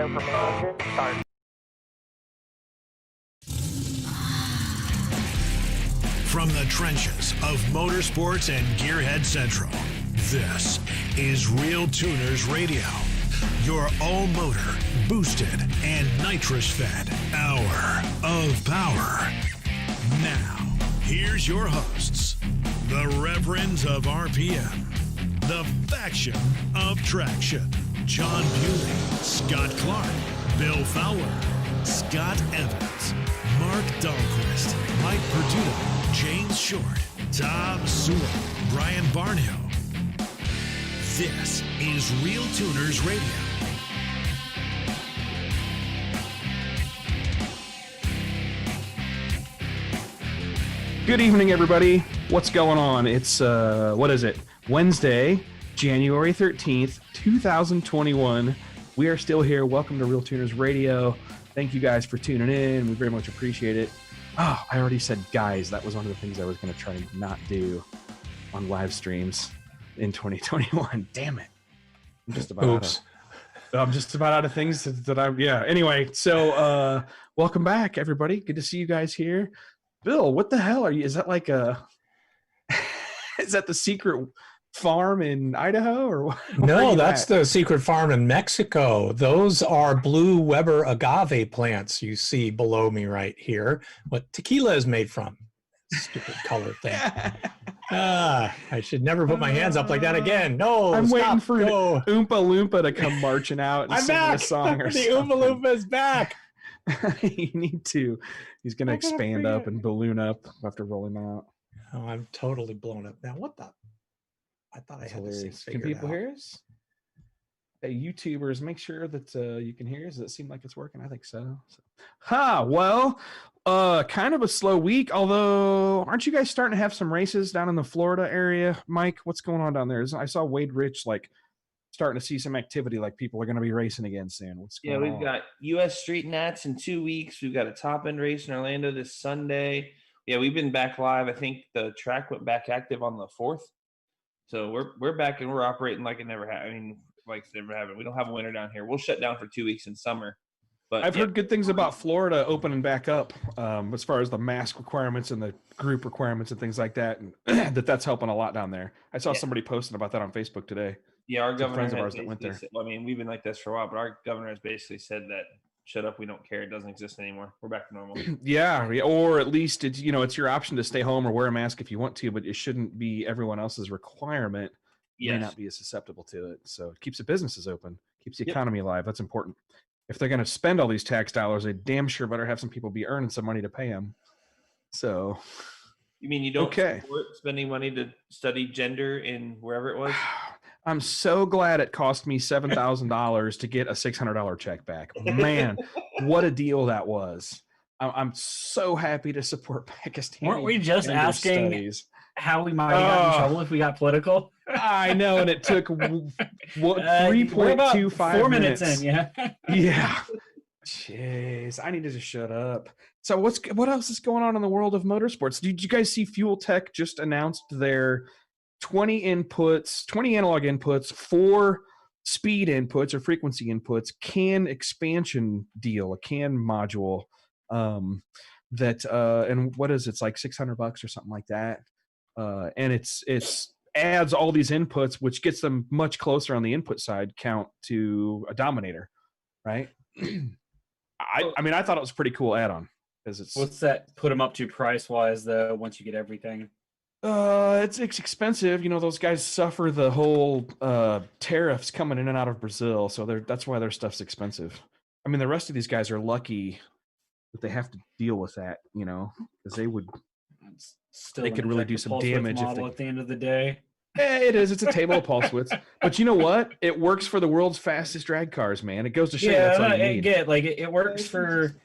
window for main engine, start. From the trenches of motorsports and Gearhead Central, this is RealTuners Radio, your all-motor, boosted, and nitrous-fed hour of power. Now, here's your hosts, the Reverends of RPM, the Faction of Traction, John Bewley, Scott Clark, Bill Fowler, Scott Evans, Mark Dahlquist, Mike Perduto, James Short, Tom Sewell, Brian Barnhill. This is RealTuners Radio. Good evening, everybody. What's going on? It's, what is it? Wednesday, January 13th, 2021. We are still here. Welcome to RealTuners Radio. Thank you guys for tuning in. We very much appreciate it. Oh, I already said guys. That was one of the things I was going to try to not do on live streams in 2021. Damn it. I'm just about out of things that Anyway, so welcome back, everybody. Good to see you guys here. Bill, what the hell are you? Is that like is that the secret farm in Idaho or what? No, that's the secret farm in Mexico. Those are blue Weber agave plants you see below me right here. What tequila is made from. Stupid color thing. I should never put my hands up like that again. No, I'm waiting for Oompa Loompa to come marching out and sing a song or something. The Oompa Loompa is back. You need to. He's going to expand up and balloon up. We'll have to roll him out. Oh, I'm totally blown up now. What the? I thought I had this. Can people hear us? Hey, YouTubers, make sure that you can hear us. Does it seem like it's working? I think so. Well, kind of a slow week, although aren't you guys starting to have some races down in the Florida area? Mike, what's going on down there? I saw Wade Rich starting to see some activity, like people are going to be racing again soon. What's going on? We've got U.S. Street Nats in 2 weeks. We've got a top end race in Orlando this Sunday. Yeah, we've been back live. I think the track went back active on the 4th. So we're back and we're operating like it never happened. I mean, like it's never happened. We don't have a winter down here. We'll shut down for 2 weeks in summer. But I've heard good things about Florida opening back up as far as the mask requirements and the group requirements and things like that, and that's helping a lot down there. I saw somebody posting about that on Facebook today. Yeah, our governor friends of ours that went there. I mean, we've been like this for a while, but our governor has basically said that shut up, we don't care. It doesn't exist anymore. We're back to normal. Yeah, or at least it's your option to stay home or wear a mask if you want to, but it shouldn't be everyone else's requirement. You may not be as susceptible to it. So it keeps the businesses open, keeps the economy alive. That's important. If they're going to spend all these tax dollars, they damn sure better have some people be earning some money to pay them. So, you mean you don't support spending money to study gender in wherever it was? I'm so glad it cost me $7,000 to get a $600 check back. Man, what a deal that was. I'm so happy to support Pakistan. Weren't we just asking how we might get in trouble if we got political? I know, and it took 3.25 4 minutes in, yeah. Yeah. Jeez, I need to just shut up. So what else is going on in the world of motorsports? Did you guys see Fuel Tech just announced their 20 analog inputs, 4 speed inputs or frequency inputs, CAN expansion deal, a CAN module that and what is it's like $600 or something like that. And it's adds all these inputs, which gets them much closer on the input side count to a Dominator, right? I mean, I thought it was a pretty cool add-on because it's. What's that put them up to price-wise though? Once you get everything. It's expensive. Those guys suffer the whole tariffs coming in and out of Brazil, so that's why their stuff's expensive. I mean, the rest of these guys are lucky that they have to deal with that, because they would. Still they could really do some damage at the end of the day. It is. It's a table of pulse widths. But you know what? It works for the world's fastest drag cars, man. It goes to show that's all you need. It works for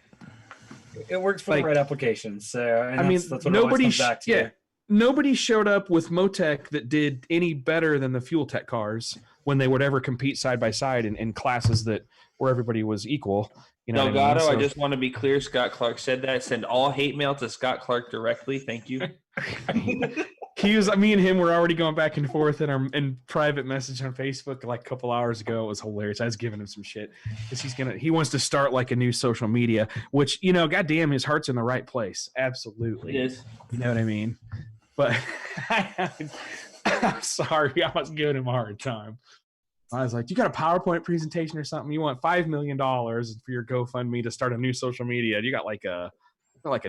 the right applications. So that's what nobody it comes back to. Nobody showed up with Motec that did any better than the Fuel Tech cars when they would ever compete side by side in classes where everybody was equal. Delgado, I just want to be clear. Scott Clark said that. Send all hate mail to Scott Clark directly. Thank you. Me and him were already going back and forth in private message on Facebook like a couple hours ago. It was hilarious. I was giving him some shit because he wants to start like a new social media, which, goddamn, his heart's in the right place. Absolutely. It is. You know what I mean? But I'm sorry. I was giving him a hard time. I was like, you got a PowerPoint presentation or something? You want $5 million for your GoFundMe to start a new social media? You got like a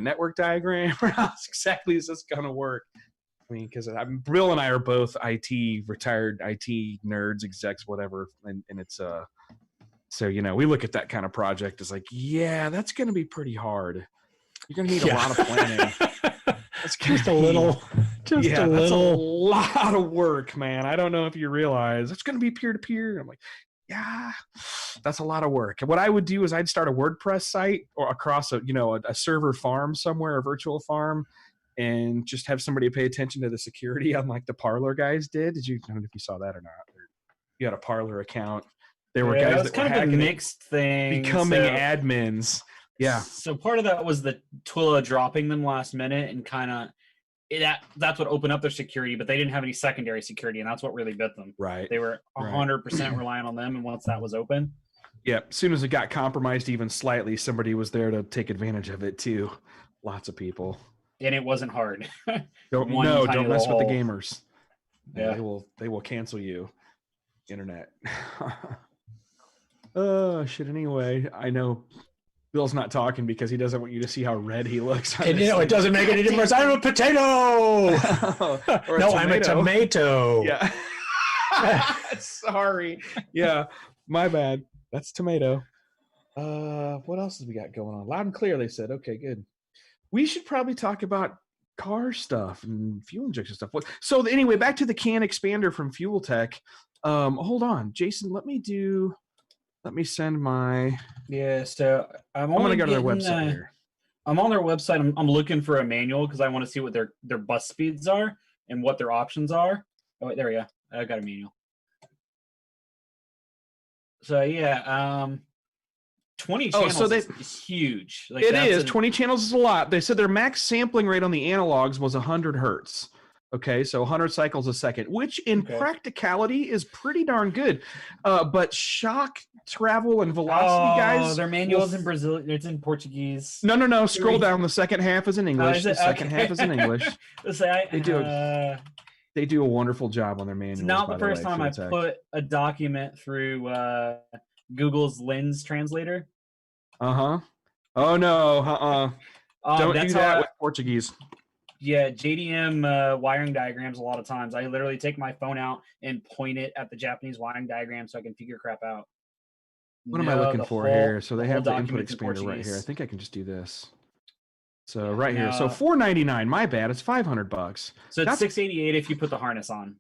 network diagram? How exactly is this going to work? I mean, because Bill and I are both retired IT nerds, execs, whatever, and it's so we look at that kind of project as like, yeah, that's going to be pretty hard. You're going to need a lot of planning. That's Just a little. That's a lot of work, man. I don't know if you realize it's going to be peer to peer. I'm like, yeah, that's a lot of work. And what I would do is I'd start a WordPress site or across a server farm somewhere, a virtual farm, and just have somebody pay attention to the security, unlike the Parler guys did. I don't know if you saw that or not. You had a Parler account. There were guys that were kind of a mixed thing, becoming admins. Yeah. So part of that was the Twila dropping them last minute, and kind of that's what opened up their security, but they didn't have any secondary security, and that's what really bit them. Right. They were 100% relying on them, and once that was open. Yeah. As soon as it got compromised even slightly, somebody was there to take advantage of it too. Lots of people. And it wasn't hard. Don't mess with the gamers. Yeah. They will cancel you. Internet. Oh shit. Anyway, I know Bill's not talking because he doesn't want you to see how red he looks. And it doesn't make any difference. I'm a potato. I'm a tomato. Yeah. Sorry. Yeah. My bad. That's tomato. What else has we got going on? Loud and clear, they said. Okay, good. We should probably talk about car stuff and fuel injection stuff. So anyway, back to the can expander from Fuel Tech. Hold on, Jason. Let me send my. Yeah. So I'm going to go to their website here. I'm on their website. I'm looking for a manual because I want to see what their bus speeds are and what their options are. Oh, wait, there we go. I got a manual. So yeah, 20 channels is huge. Like, it is. 20 channels is a lot. They said their max sampling rate on the analogs was 100 hertz. Okay, so 100 cycles a second, which in practicality is pretty darn good. But shock, travel, and velocity, guys. Their manual's in Brazil. It's in Portuguese. No. Scroll down. The second half is in English. The second half is in English. They do a wonderful job on their manuals. It's not the first time I put a document through Google's Lens translator. Oh no. Don't do that with Portuguese. Yeah, JDM wiring diagrams a lot of times. I literally take my phone out and point it at the Japanese wiring diagram so I can figure crap out. What am I looking for here? So they have the input expander right here. I think I can just do this. So right here. So $499. My bad. It's $500. So it's $688 if you put the harness on.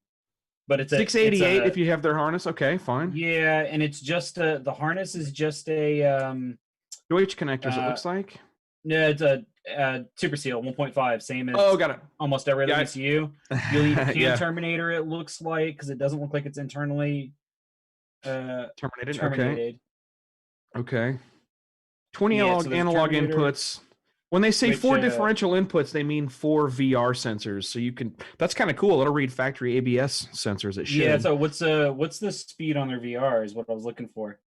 But it's $688 if you have their harness. Okay, fine. Yeah, and it's just the harness is just a UH connectors. It looks like. No, it's a Super Seal 1.5, same as got it. Almost every other ECU. You'll need a CAN terminator, it looks like, because it doesn't look like it's internally terminated. Okay. 20 analog inputs. When they say 4 differential inputs, they mean 4 VR sensors. So you can. That's kind of cool. It'll read factory ABS sensors. It should. Yeah. So what's the speed on their VR? Is what I was looking for.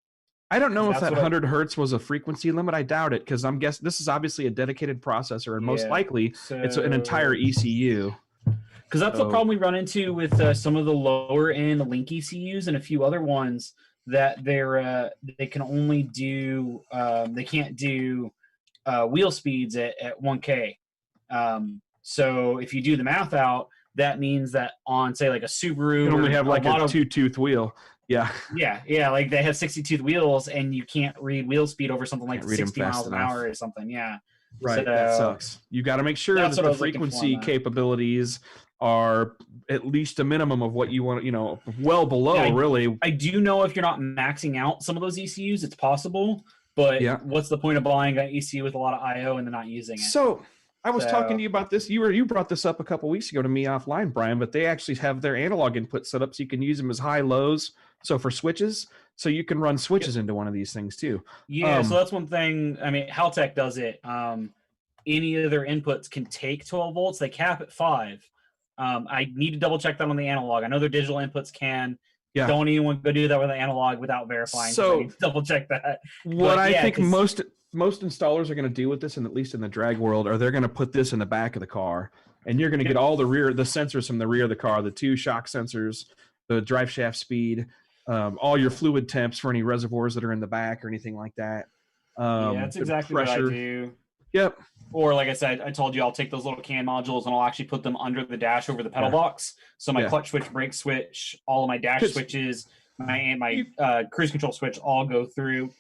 I don't know if that 100 hertz was a frequency limit. I doubt it because I'm guessing this is obviously a dedicated processor, and most likely it's an entire ECU. Because that's the problem we run into with some of the lower end Link ECUs and a few other ones that they can only do they can't do wheel speeds at 1K. So if you do the math out, that means that on say like a Subaru, you only have like a 2-tooth wheel. Yeah. Like they have 60-tooth wheels, and you can't read wheel speed over something like 60 miles an hour or something. Yeah. Right. So, that sucks. You got to make sure that the frequency capabilities are at least a minimum of what you want, well below, really. I do know if you're not maxing out some of those ECUs, it's possible. But what's the point of buying an ECU with a lot of I/O and then not using it? So I was talking to you about this. You brought this up a couple weeks ago to me offline, Brian, but they actually have their analog input set up so you can use them as high-lows. So for switches, so you can run switches into one of these things too. Yeah, so that's one thing. I mean, Haltech does it. Any of their inputs can take 12 volts. They cap at 5, I need to double check that on the analog. I know their digital inputs can. Yeah. Don't anyone go do that with an analog without verifying. So I need to double check that. What I think most installers are going to do with this, and at least in the drag world, are they're going to put this in the back of the car, and you're going to get all the sensors from the rear of the car, the 2 shock sensors, the drive shaft speed, all your fluid temps for any reservoirs that are in the back or anything like that. That's exactly what I do. Yep. Or like I said, I told you I'll take those little CAN modules and I'll actually put them under the dash over the pedal box. So my clutch switch, brake switch, all of my dash switches, my cruise control switch all go through.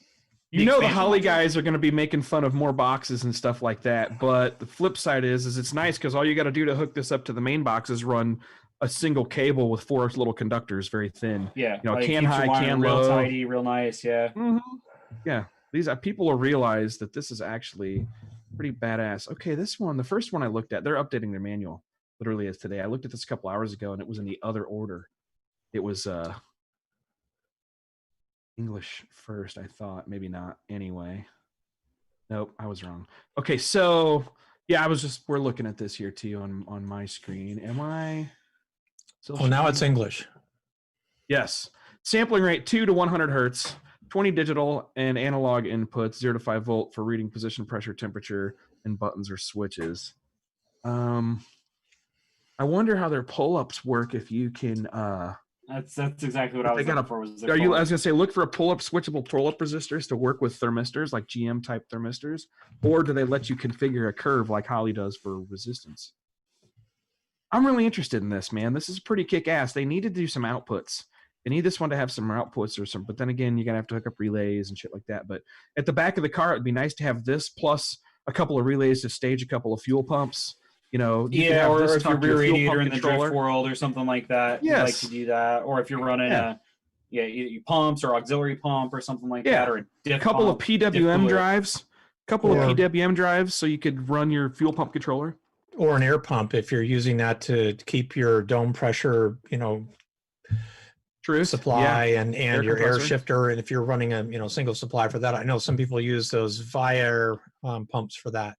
You know the Holley guys are going to be making fun of more boxes and stuff like that, but the flip side is it's nice because all you got to do to hook this up to the main box is run a single cable with 4 little conductors, very thin. Yeah, like can high, can real low, tidy, real nice. Yeah, yeah. These people will realize that this is actually pretty badass. Okay, this one, the first one I looked at, they're updating their manual literally as today. I looked at this a couple hours ago, and it was in the other order. It was English first, I thought. Maybe not. Anyway, nope, I was wrong. Okay, so yeah, we're looking at this here too on my screen. Am I still Oh, now it's English. Yes. Sampling rate 2 to 100 hertz, 20 digital and analog inputs, 0 to 5 volt for reading position, pressure, temperature, and buttons or switches. I wonder how their pull-ups work if you can that's exactly what I was looking for. I was gonna say, look for a pull-up switchable pull-up resistors to work with thermistors like GM type thermistors, or do they let you configure a curve like Holley does for resistance? I'm really interested in this, man. This is pretty kick-ass. They need to do some outputs. They need this one to have some outputs or some, but then again, you're gonna have to hook up relays and shit like that. But at the back of the car, it'd be nice to have this plus a couple of relays to stage a couple of fuel pumps. You know, or if you're rear radiator in the drift world or something like that, you like to do that. Or if you're running either pumps or auxiliary pump or something like that, or a couple of PWM drives, so you could run your fuel pump controller. Or an air pump if you're using that to keep your dome pressure, supply and your air shifter. And if you're running a single supply for that, I know some people use those Via pumps for that.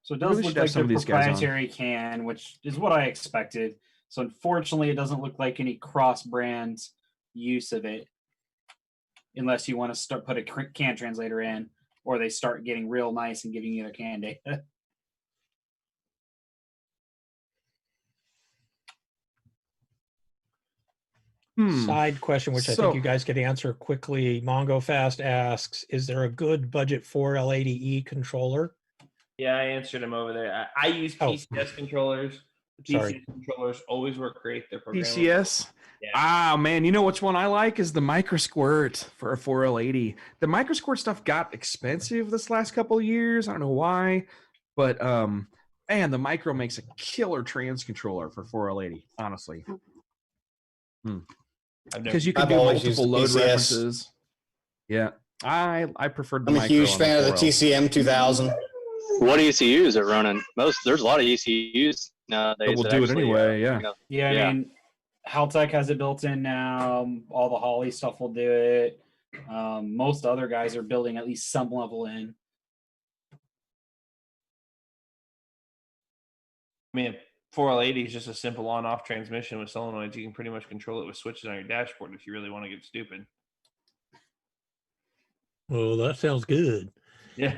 So it does look like a proprietary can, which is what I expected. So unfortunately, it doesn't look like any cross-brand use of it, unless you want to put a CAN translator in, or they start getting real nice and giving you their CAN data. Side question, which I think you guys could answer quickly. MongoFast asks, is there a good budget 4L80E controller? Yeah, I answered him over there. I use PCS controllers. The PCS controllers always work great. They're programmable. PCS? Yeah. Ah, man, you know which one I like is the MicroSquirt for a 4L80. The MicroSquirt stuff got expensive this last couple of years. I don't know why, but man, the Micro makes a killer trans controller for 4L80, honestly. Because you can do multiple load PCS references. Yeah, I preferred the Micro. I'm a huge fan of the TCM 2000. What ECUs are running? There's a lot of ECUs nowadays. But we'll do it anyway. I mean, Haltech has it built in now. All the Holley stuff will do it. Most other guys are building at least some level in. I mean, 4L80 is just a simple on-off transmission with solenoids. You can pretty much control it with switches on your dashboard if you really want to get stupid. Well, that sounds good. Yeah.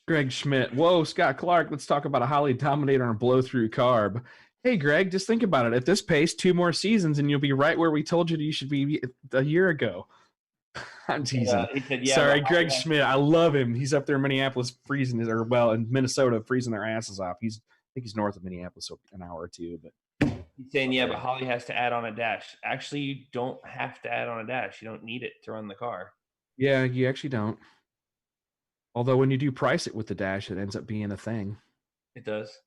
Greg Schmidt. Whoa, Scott Clark. Let's talk about a Holley Dominator and a blow-through carb. Hey, Greg, just think about it. At this pace, 2 more seasons, and you'll be right where we told you should be a year ago. I'm teasing. Sorry, Greg Schmidt. I love him. He's up there in Minneapolis freezing, in Minnesota freezing their asses off. I think he's north of Minneapolis, so an hour or two. But he's saying, but Holley has to add on a dash. Actually, you don't have to add on a dash. You don't need it to run the car. Yeah, you actually don't. Although when you do price it with the dash, it ends up being a thing. It does.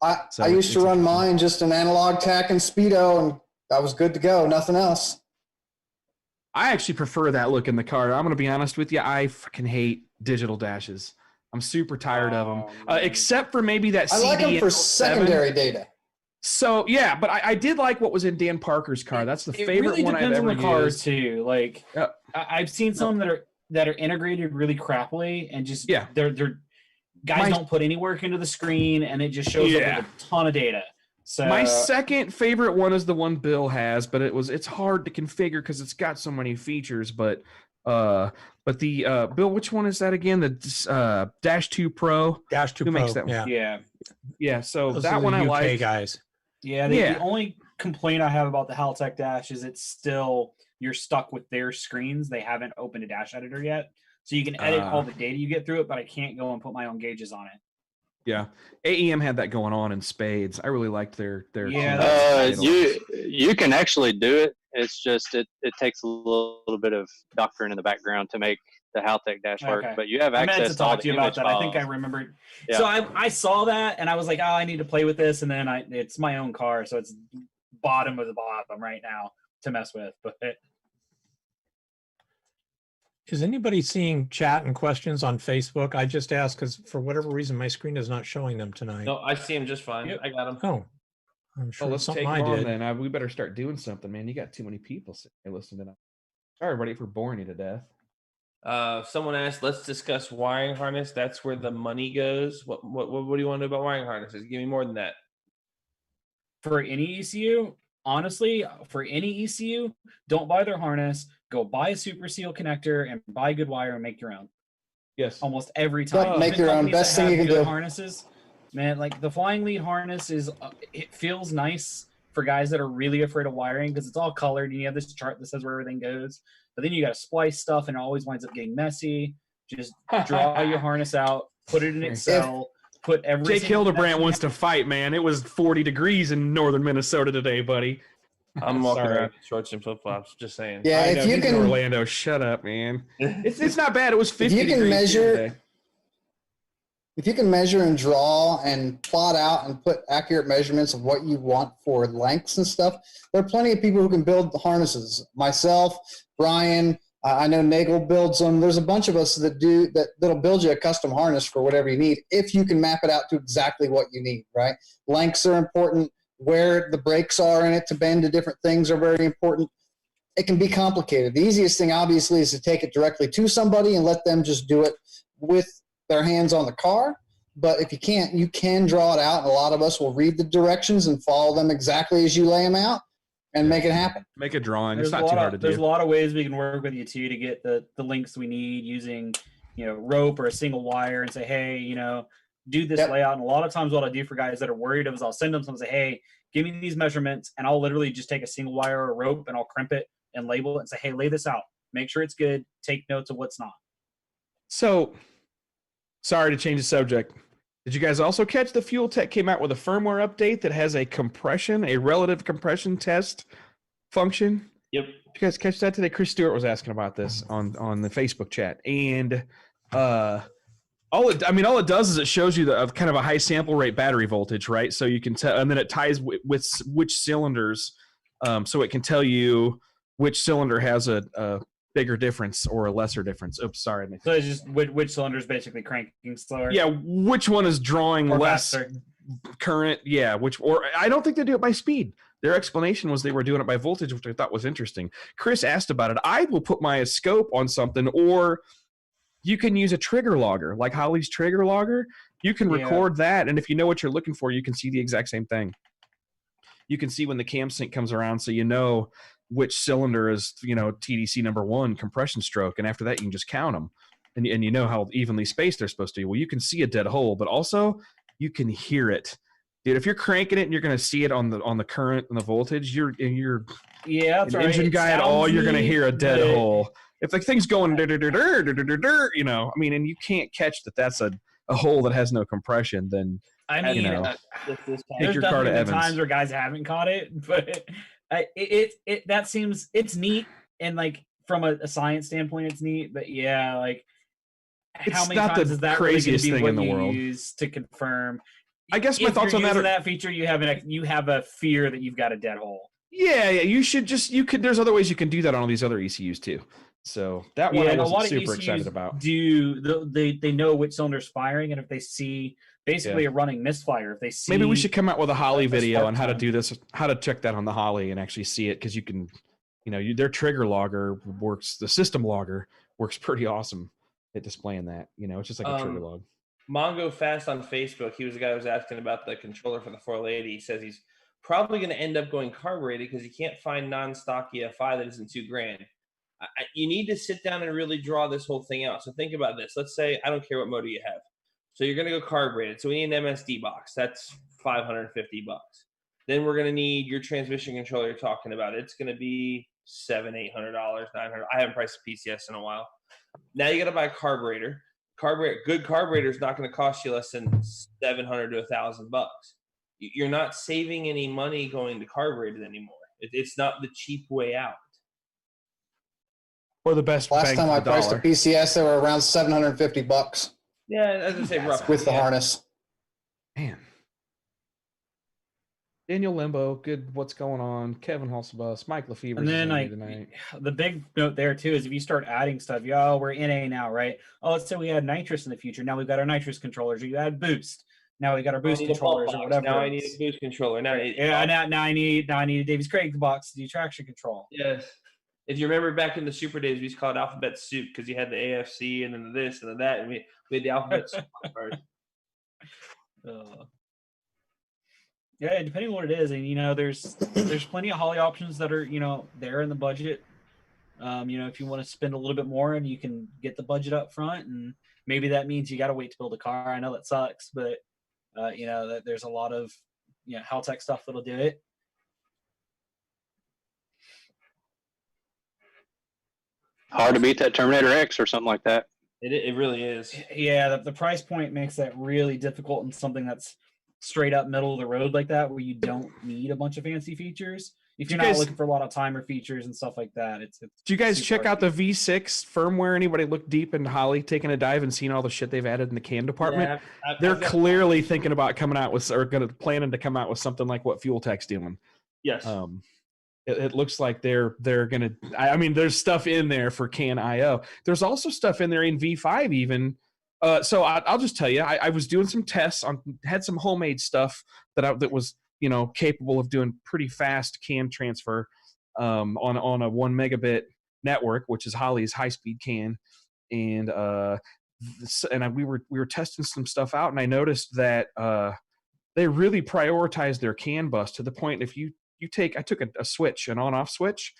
I used to run mine just an analog tack and speedo, and I was good to go. Nothing else. I actually prefer that look in the car. I'm going to be honest with you. I fucking hate digital dashes. I'm super tired of them, except for maybe that CD. I like them for secondary data. So yeah, but I did like what was in Dan Parker's car. That's the favorite one I've ever used. It really depends on the car too. Like I've seen some that are integrated really crappily and just they're guys don't put any work into the screen, and it just shows up with a ton of data. So my second favorite one is the one Bill has, but it's hard to configure because it's got so many features. But the Bill, which one is that again? The Dash 2 Pro. Dash 2 Who Pro. makes that one? Yeah. So Those that are the one I UK like. guys. Yeah, the only complaint I have about the Haltech Dash is it's still you're stuck with their screens. They haven't opened a Dash editor yet, so you can edit all the data you get through it, but I can't go and put my own gauges on it. Yeah, AEM had that going on in spades. I really liked their. You can actually do it. It's just it takes a little bit of doctrine in the background to make the Haltech Dash work. But you have access I meant to talk to you about that. files. I think I remembered. Yeah. So I saw that and I was like, oh, I need to play with this, and then it's my own car, so it's bottom of the bottom right now to mess with. But is anybody seeing chat and questions on Facebook? I just asked because for whatever reason my screen is not showing them tonight. No, I see them just fine. Yep. I got them. Oh, I'm sure let's something take I on did. then. We better start doing something, man. You got too many people sitting there listening to that. Sorry, everybody, for boring you to death. Someone asked, let's discuss wiring harness. That's where the money goes. What do you want to know about wiring harnesses? Give me more than that. For any ECU, honestly, for any ECU, don't buy their harness. Go buy a Super Seal connector and buy a good wire and make your own. Yes. Almost every time. Yep, make your own. Best thing you can do. Harnesses, man, like the flying lead harness is, it feels nice for guys that are really afraid of wiring because it's all colored and you have this chart that says where everything goes. But then you got to splice stuff and it always winds up getting messy. Just draw your harness out, put it in Excel, put everything. Jake Hildebrandt wants to fight, man. It was 40 degrees in northern Minnesota today, buddy. I'm walking around in shorts and flip-flops, just saying. Yeah, if you can Orlando, shut up, man. It's not bad. It was 50 if you can degrees measure, if you can measure and draw and plot out and put accurate measurements of what you want for lengths and stuff, there are plenty of people who can build the harnesses. Myself, Brian, I know Nagel builds them. There's a bunch of us that'll build you a custom harness for whatever you need if you can map it out to exactly what you need, right? Lengths are important. Where the brakes are in it to bend to different things are very important. It can be complicated. The easiest thing, obviously, is to take it directly to somebody and let them just do it with their hands on the car. But if you can't, you can draw it out. And a lot of us will read the directions and follow them exactly as you lay them out and make it happen. Make a drawing. It's not too hard to do. There's a lot of ways we can work with you, too, to get the links we need using, rope or a single wire and say, hey, do this layout. And a lot of times what I do for guys that are worried is I'll send them some and say, hey, give me these measurements. And I'll literally just take a single wire or a rope and I'll crimp it and label it and say, hey, lay this out. Make sure it's good. Take notes of what's not. So, sorry to change the subject. Did you guys also catch the Fuel Tech came out with a firmware update that has a relative compression test function? Yep. Did you guys catch that today? Chris Stewart was asking about this on the Facebook chat. And all it does is it shows you the kind of a high sample rate battery voltage, right? So you can tell, and then it ties with which cylinders, so it can tell you which cylinder has a bigger difference or a lesser difference. Oops, sorry. So it's just which cylinder is basically cranking slower. Yeah, which one is drawing or less faster. Current? Yeah, or I don't think they do it by speed. Their explanation was they were doing it by voltage, which I thought was interesting. Chris asked about it. I will put my scope on something, or you can use a trigger logger, like Holly's trigger logger. You can record that, and if you know what you're looking for, you can see the exact same thing. You can see when the cam sync comes around, so you know which cylinder is, TDC number 1 compression stroke, and after that you can just count them, and you know how evenly spaced they're supposed to be. Well, you can see a dead hole, but also you can hear it, dude. If you're cranking it and you're going to see it on the current and the voltage, you're that's right. engine guy at all, you're going to hear a dead hole. If the thing's going, and you can't catch that's a hole that has no compression, then there's your car to definitely been Evans. times where guys haven't caught it, but that seems it's neat, and like from a science standpoint, it's neat. But how many times is that craziest really thing in the world use to confirm? I guess my thoughts on that feature, you have a fear that you've got a dead hole. Yeah, you should there's other ways you can do that on all these other ECUs too. So that one I wasn't super excited about. They know which cylinder's firing, and if they see basically a running misfire, if they see, maybe we should come out with a Holly video on how to do this, how to check that on the Holly and actually see it, because you can, their trigger logger works, the system logger works pretty awesome at displaying that. It's just like a trigger log. Mongo Fast on Facebook, he was the guy who was asking about the controller for the 480. He says he's probably going to end up going carbureted because he can't find non-stock EFI that isn't $2,000. You need to sit down and really draw this whole thing out. So think about this. Let's say I don't care what motor you have. So you're going to go carbureted. So we need an MSD box. That's $550. Then we're going to need your transmission controller you're talking about. It's going to be $700, $800, $900. I haven't priced a PCS in a while. Now you got to buy a carburetor. Good carburetor is not going to cost you less than $700 to $1,000. You're not saving any money going to carbureted anymore. It's not the cheap way out. Or the best. Last time I priced a dollar. PCS, they were around $750 Yeah, as I say, roughly. with the harness. Man. Daniel Limbo, good. What's going on? Kevin Hulsebus, Mike Lefevre. And then tonight. The big note there too is if you start adding stuff, we're NA now, right? Oh, let's say we add nitrous in the future. Now we've got our nitrous controllers. Or you add boost. Now we got our boost controllers or whatever. Now I need a boost controller. Now I need a Davies Craig box to do traction control. Yes. If you remember back in the Super days, we used to call it alphabet soup because you had the AFC and then the this and the that, and we had the alphabet soup first. Yeah, depending on what it is, and there's plenty of Holley options that are there in the budget. If you want to spend a little bit more and you can get the budget up front, and maybe that means you got to wait to build a car. I know that sucks, but that there's a lot of Haltech stuff that'll do it. Hard to beat that Terminator X or something like that. It really is. Yeah, the price point makes that really difficult in something that's straight up middle of the road like that, where you don't need a bunch of fancy features. If you're not looking for a lot of timer features and stuff like that, it's do you guys check out the V6 firmware? Anybody look deep into Holley, taking a dive and seeing all the shit they've added in the CAN department? Yeah, they're clearly thinking about coming out with, or planning to come out with something like what Fuel Tech's doing. Yes. It looks like they're gonna. I mean, there's stuff in there for CAN IO. There's also stuff in there in V5 even. So I'll just tell you, I was doing some tests had some homemade stuff that was capable of doing pretty fast CAN transfer on a 1 megabit network, which is Holley's high speed CAN, and we were testing some stuff out, and I noticed that they really prioritized their CAN bus to the point if I took a switch, an on-off switch,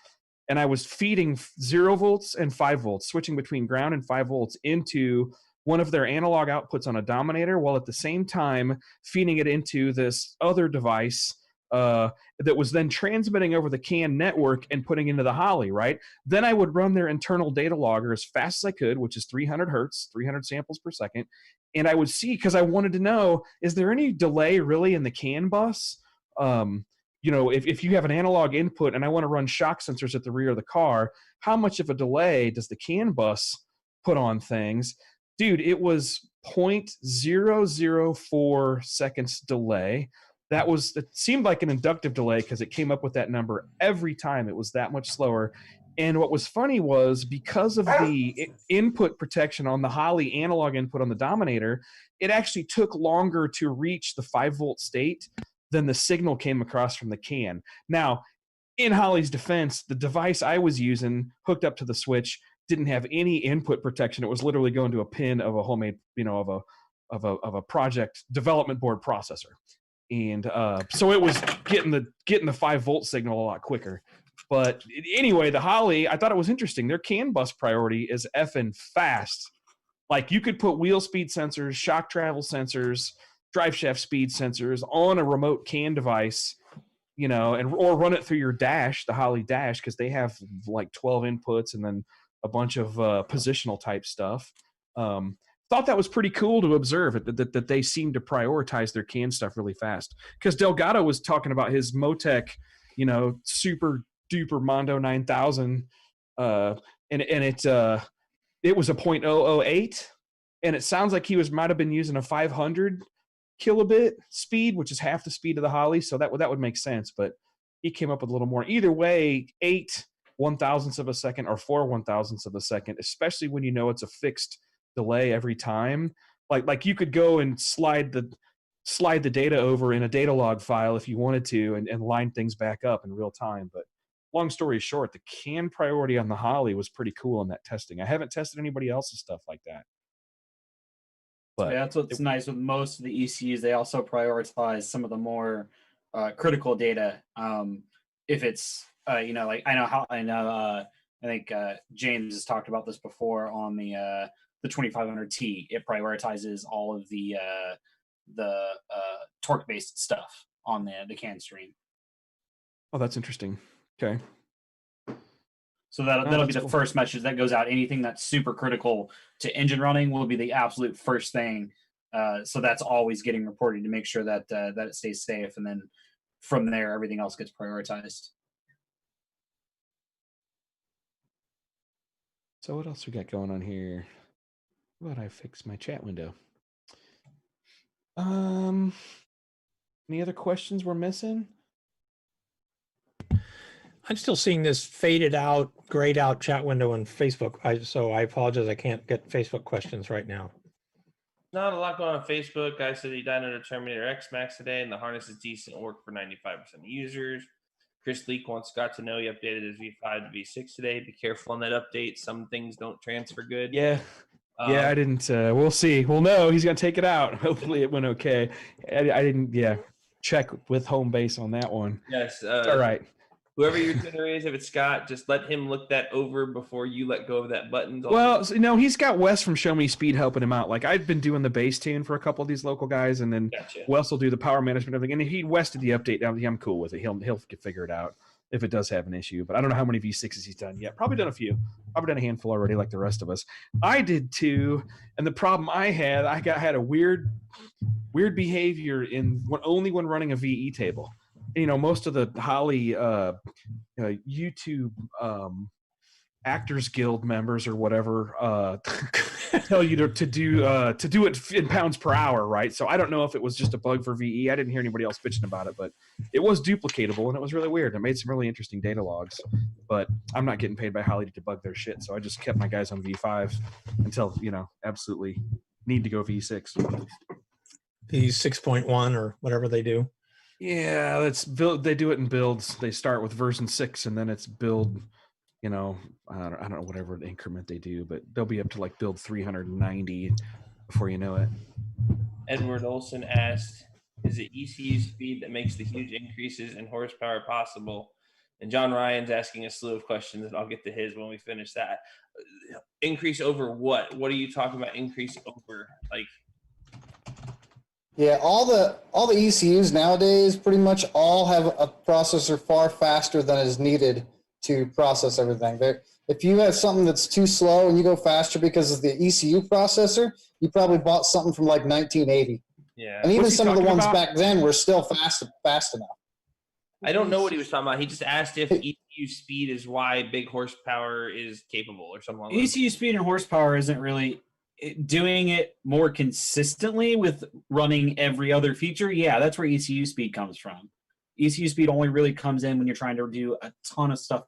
and I was feeding 0 volts and 5 volts, switching between ground and 5 volts into one of their analog outputs on a dominator, while at the same time feeding it into this other device that was then transmitting over the CAN network and putting into the Holley, right? Then I would run their internal data logger as fast as I could, which is 300 hertz, 300 samples per second, and I would see, because I wanted to know, is there any delay really in the CAN bus? If you have an analog input and I want to run shock sensors at the rear of the car, how much of a delay does the CAN bus put on things? Dude, it was 0.004 seconds delay. It seemed like an inductive delay because it came up with that number every time. It was that much slower. And what was funny was, because of the input protection on the Holley analog input on the Dominator, it actually took longer to reach the 5 volt state than the signal came across from the CAN. Now, in Holley's defense, the device I was using hooked up to the switch didn't have any input protection. It was literally going to a pin of a homemade, of a project development board processor, and so it was getting the 5 volt signal a lot quicker. But anyway, the Holley, I thought it was interesting. Their CAN bus priority is effing fast. Like, you could put wheel speed sensors, shock travel sensors, drive shaft speed sensors on a remote CAN device, or run it through your dash, the Holley dash, because they have like 12 inputs and then a bunch of positional type stuff. Thought that was pretty cool to observe that they seem to prioritize their CAN stuff really fast. Because Delgado was talking about his Motec, super duper Mondo 9000, and it was a 0.008, and it sounds like he might have been using a 500 kilobit speed, which is half the speed of the Holley. So that would make sense, but he came up with a little more. Either way, 8 1,000ths of a second or 4 1,000ths of a second, especially when it's a fixed delay every time. Like you could go and slide the data over in a data log file if you wanted to, and line things back up in real time. But long story short, the CAN priority on the Holley was pretty cool in that testing. I haven't tested anybody else's stuff like that. But yeah, that's what's nice with most of the ECUs. They also prioritize some of the more critical data. If it's like I think James has talked about this before on the 2500T. It prioritizes all of the torque based stuff on the CAN stream. oh, that's interesting. Okay. So that'll be that's the cool. first message that goes out. Anything that's super critical to engine running will be the absolute first thing. So that's always getting reported to make sure that that it stays safe, and then from there everything else gets prioritized. So what else we got going on here? How about I fix my chat window? Any other questions we're missing? I'm still seeing this faded out, grayed out chat window on Facebook. So I apologize. I can't get Facebook questions right now. Not a lot going on Facebook. Guy said he died under Terminator X Max today, and the harness is decent work for 95% of users. Chris Leak wants Scott to know he updated his V5 to V6 today. Be careful on that update. Some things don't transfer good. Yeah. Yeah, I didn't. We'll see. We'll know. He's going to take it out. Hopefully it went okay. I didn't, check with home base on that one. Yes. All right. Whoever your tuner is, if it's Scott, just let him look that over before you let go of that button. Well, he's got Wes from Show Me Speed helping him out. Like, I've been doing the base tune for a couple of these local guys, and then Wes will do the power management and everything. And if Wes did the update, I'm cool with it. He'll figure it out if it does have an issue. But I don't know how many V6s he's done yet. Probably done a few. Probably done a handful already, like the rest of us. I did too. And the problem I had a weird behavior only when running a VE table. Most of the Holly YouTube Actors Guild members or whatever tell you to do it in pounds per hour, right? So I don't know if it was just a bug for VE. I didn't hear anybody else bitching about it, but it was duplicatable and it was really weird. It made some really interesting data logs, but I'm not getting paid by Holly to debug their shit, so I just kept my guys on V5 until absolutely need to go V6. V6.1 or whatever they do. Yeah, that's build. They do it in builds. They start with version 6, and then it's build. I don't know whatever increment they do, but they'll be up to like build 390 before you know it. Edward Olson asked, "Is it ECU speed that makes the huge increases in horsepower possible?" And John Ryan's asking a slew of questions, and I'll get to his when we finish that. Increase over what? What are you talking about? Increase over like? Yeah, all the ECUs nowadays pretty much all have a processor far faster than is needed to process everything. If you have something that's too slow and you go faster because of the ECU processor, you probably bought something from like 1980. Yeah. And even some of the ones back then were still fast enough. I don't know what he was talking about. He just asked if ECU speed is why big horsepower is capable or something like that. ECU speed and horsepower isn't really doing it more consistently with running every other feature. Yeah, that's where ECU speed comes from. ECU speed only really comes in when you're trying to do a ton of stuff.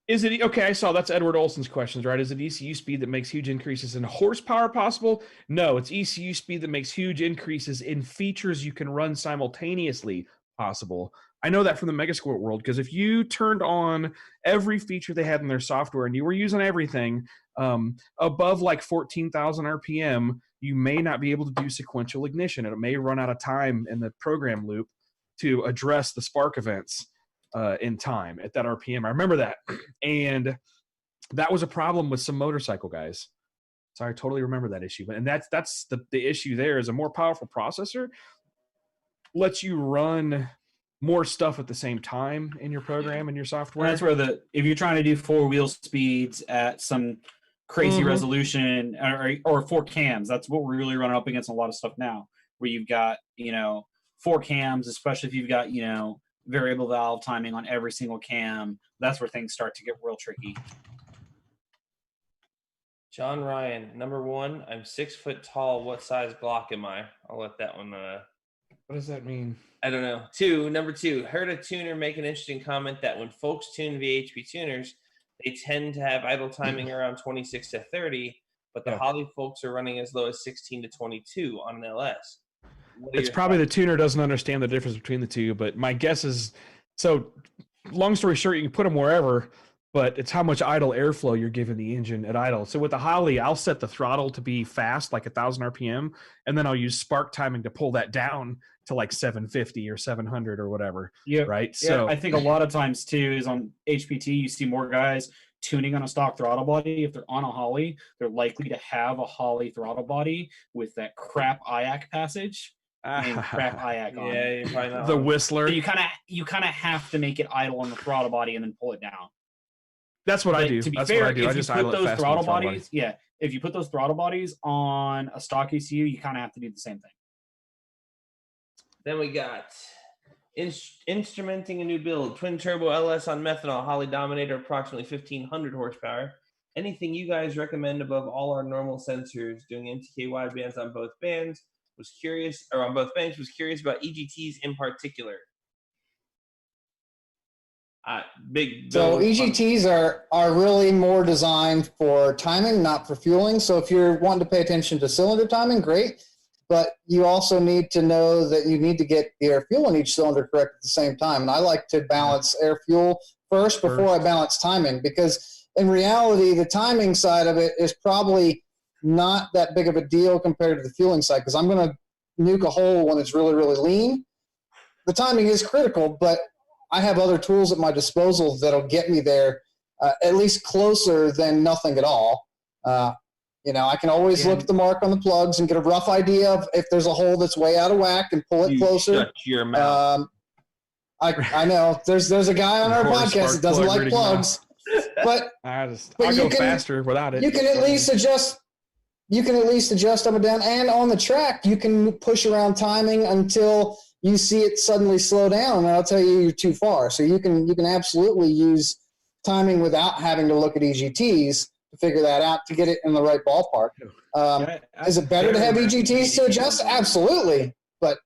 Is it okay? I saw that's Edward Olson's questions, right? Is it ECU speed that makes huge increases in horsepower possible? No, it's ECU speed that makes huge increases in features you can run simultaneously possible. I know that from the Megasquirt world, because if you turned on every feature they had in their software and you were using everything above like 14,000 RPM, you may not be able to do sequential ignition. It may run out of time in the program loop to address the spark events in time at that RPM. I remember that. And that was a problem with some motorcycle guys. So I totally remember that issue. And that's the issue there is a more powerful processor lets you run more stuff at the same time in your program and your software. And that's where if you're trying to do 4-wheel speeds at some crazy resolution or 4 cams, that's what we're really running up against a lot of stuff now, where you've got 4 cams, especially if you've got variable valve timing on every single cam. That's where things start to get real tricky. John Ryan, number 1, I'm 6 foot tall. What size block am I? I'll let that one. What does that mean? I don't know. Number 2, heard a tuner make an interesting comment that when folks tune VHP tuners, they tend to have idle timing around 26 to 30, but the Holly folks are running as low as 16 to 22 on an LS. It's probably the tuner doesn't understand the difference between the two, but my guess is, so long story short, you can put them wherever. but it's how much idle airflow you're giving the engine at idle. So with the Holly, I'll set the throttle to be fast, like 1,000 RPM, and then I'll use spark timing to pull that down to like 750 or 700 or whatever. Yeah, right. Yeah, So I think a lot of times too is on HPT you see more guys tuning on a stock throttle body. If they're on a Holly, they're likely to have a Holly throttle body with that crap IAC passage and crap IAC on Yeah, it. you're probably not the wrong. Whistler. So you kind of have to make it idle on the throttle body and then pull it down. That's what I But do. to be That's fair, what I do. if I you just put idle it those fast throttle with the throttle bodies, if you put those throttle bodies on a stock ECU, you kind of have to do the same thing. Then we got instrumenting a new build, twin turbo LS on methanol, Holly Dominator, approximately 1,500 horsepower. Anything you guys recommend above all our normal sensors? Doing MTK widebands on both bands. Was curious about EGTs in particular. Big So build. EGTs are really more designed for timing, not for fueling. So if you're wanting to pay attention to cylinder timing, great. But you also need to know that you need to get the air fuel in each cylinder correct at the same time. And I like to balance air fuel first before I balance timing, because in reality, the timing side of it is probably not that big of a deal compared to the fueling side, because I'm going to nuke a hole when it's really, really lean. The timing is critical, but I have other tools at my disposal that'll get me there at least closer than nothing at all. I can always look at the mark on the plugs and get a rough idea of if there's a hole that's way out of whack and pull it closer. Shut your mouth. I know there's a guy on our podcast that doesn't like plugs, but I'll you go can, faster without it. You can at least adjust. You can at least adjust up and down, and on the track, you can push around timing until you see it suddenly slow down, and I'll tell you you're too far. So you can absolutely use timing without having to look at EGTs to figure that out to get it in the right ballpark. Is it better to have EGTs to adjust? Absolutely, but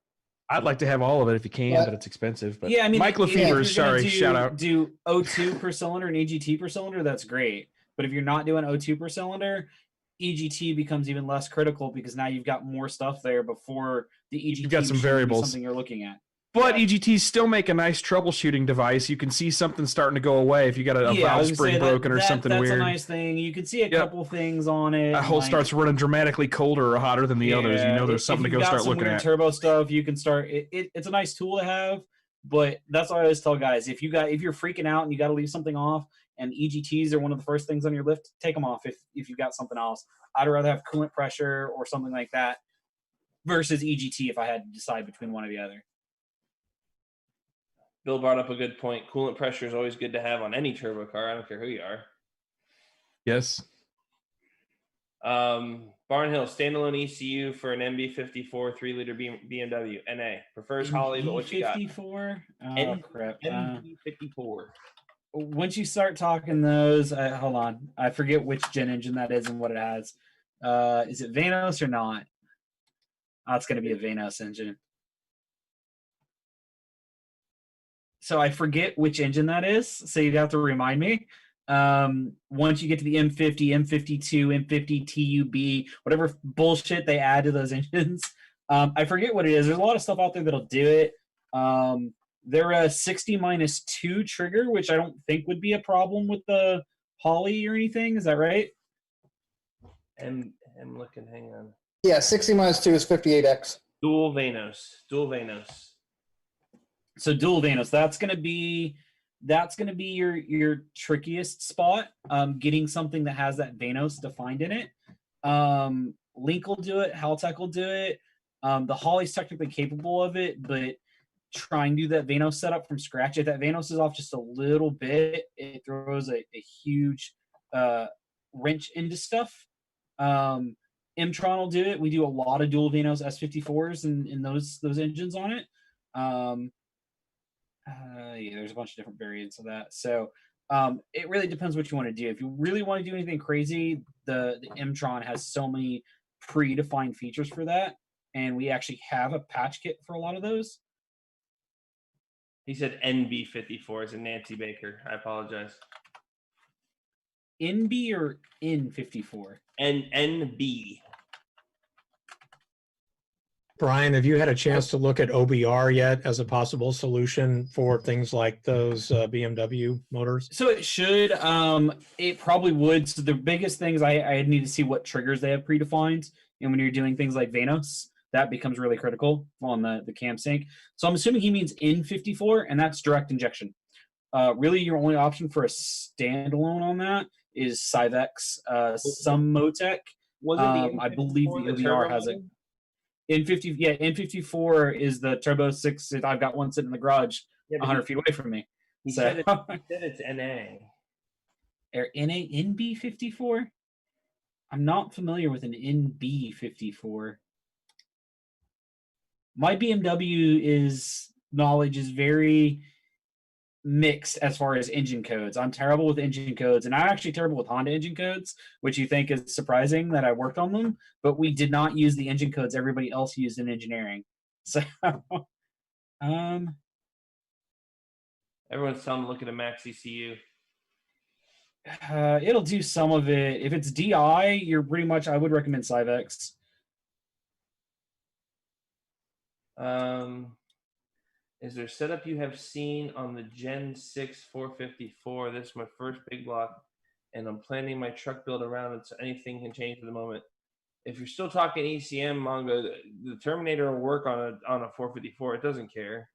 I'd like to have all of it if you can, but it's expensive. But yeah, I mean, Mike Lefevre, shout out. Do O2 per cylinder and EGT per cylinder, that's great. But if you're not doing O2 per cylinder, EGT becomes even less critical because now you've got more stuff there before the EGT. You've got some variables. Something you're looking at. But EGTs still make a nice troubleshooting device. You can see something starting to go away if you got a valve spring broken or something weird. That's a nice thing. You can see a couple things on it. That hole starts running dramatically colder or hotter than the others. You know there's something to go start looking at. Turbo stuff, you can start. It's a nice tool to have, but that's what I always tell guys. If you're freaking out and you got to leave something off, and EGTs are one of the first things on your lift, take them off if you've got something else. I'd rather have coolant pressure or something like that versus EGT if I had to decide between one or the other. Bill brought up a good point. Coolant pressure is always good to have on any turbo car. I don't care who you are. Yes. Barnhill, standalone ECU for an MB54 3-liter BMW NA. Prefers Holly, but what you got? MB54? Oh, crap. MB54. Once you start talking those, hold on. I forget which gen engine that is and what it has. Is it Vanos or not? Oh, it's going to be a Vanos engine. So I forget which engine that is, so you'd have to remind me. Once you get to the M50, M52, M50 TUB, whatever bullshit they add to those engines, I forget what it is. There's a lot of stuff out there that'll do it. They're a 60-2 trigger, which I don't think would be a problem with the Holly or anything. Is that right? I'm looking. Hang on. Yeah, 60-2 is 58X. Dual Vanos. So dual Vanos. That's gonna be your trickiest spot. Getting something that has that Vanos defined in it. Link will do it. Haltech will do it. The Holly's technically capable of it, but trying to do that Vanos setup from scratch. If that Vanos is off just a little bit, it throws a huge wrench into stuff. Mtron will do it. We do a lot of dual Vanos S54s and those engines on it. There's a bunch of different variants of that. So it really depends what you want to do. If you really want to do anything crazy, the Mtron has so many predefined features for that, and we actually have a patch kit for a lot of those. He said NB54 is a Nancy Baker. I apologize. NB or N54? NB. Brian, have you had a chance to look at OBR yet as a possible solution for things like those BMW motors? So it should. It probably would. So the biggest things I need to see what triggers they have predefined, and when you're doing things like Vanos, that becomes really critical on the cam sync. So I'm assuming he means in 54, and that's direct injection. Really, your only option for a standalone on that is Cyvex. Some Motec. Was it the I believe the OBR has it. N54 is the Turbo 6. I've got one sitting in the garage, 100 feet away from me. He So said it's NA. Or NA NB54? I'm not familiar with an NB54. My BMW knowledge is very mixed as far as engine codes. I'm terrible with engine codes, and I'm actually terrible with Honda engine codes, which you think is surprising that I worked on them, but we did not use the engine codes everybody else used in engineering. So Everyone's telling them to look at a Max ECU. It'll do some of it. If it's DI, you're pretty much, I would recommend Cyvex. Is there setup you have seen on the Gen 6 454? This is my first big block, and I'm planning my truck build around it, so anything can change at the moment. If you're still talking ECM, Mongo, the Terminator will work on a 454. It doesn't care.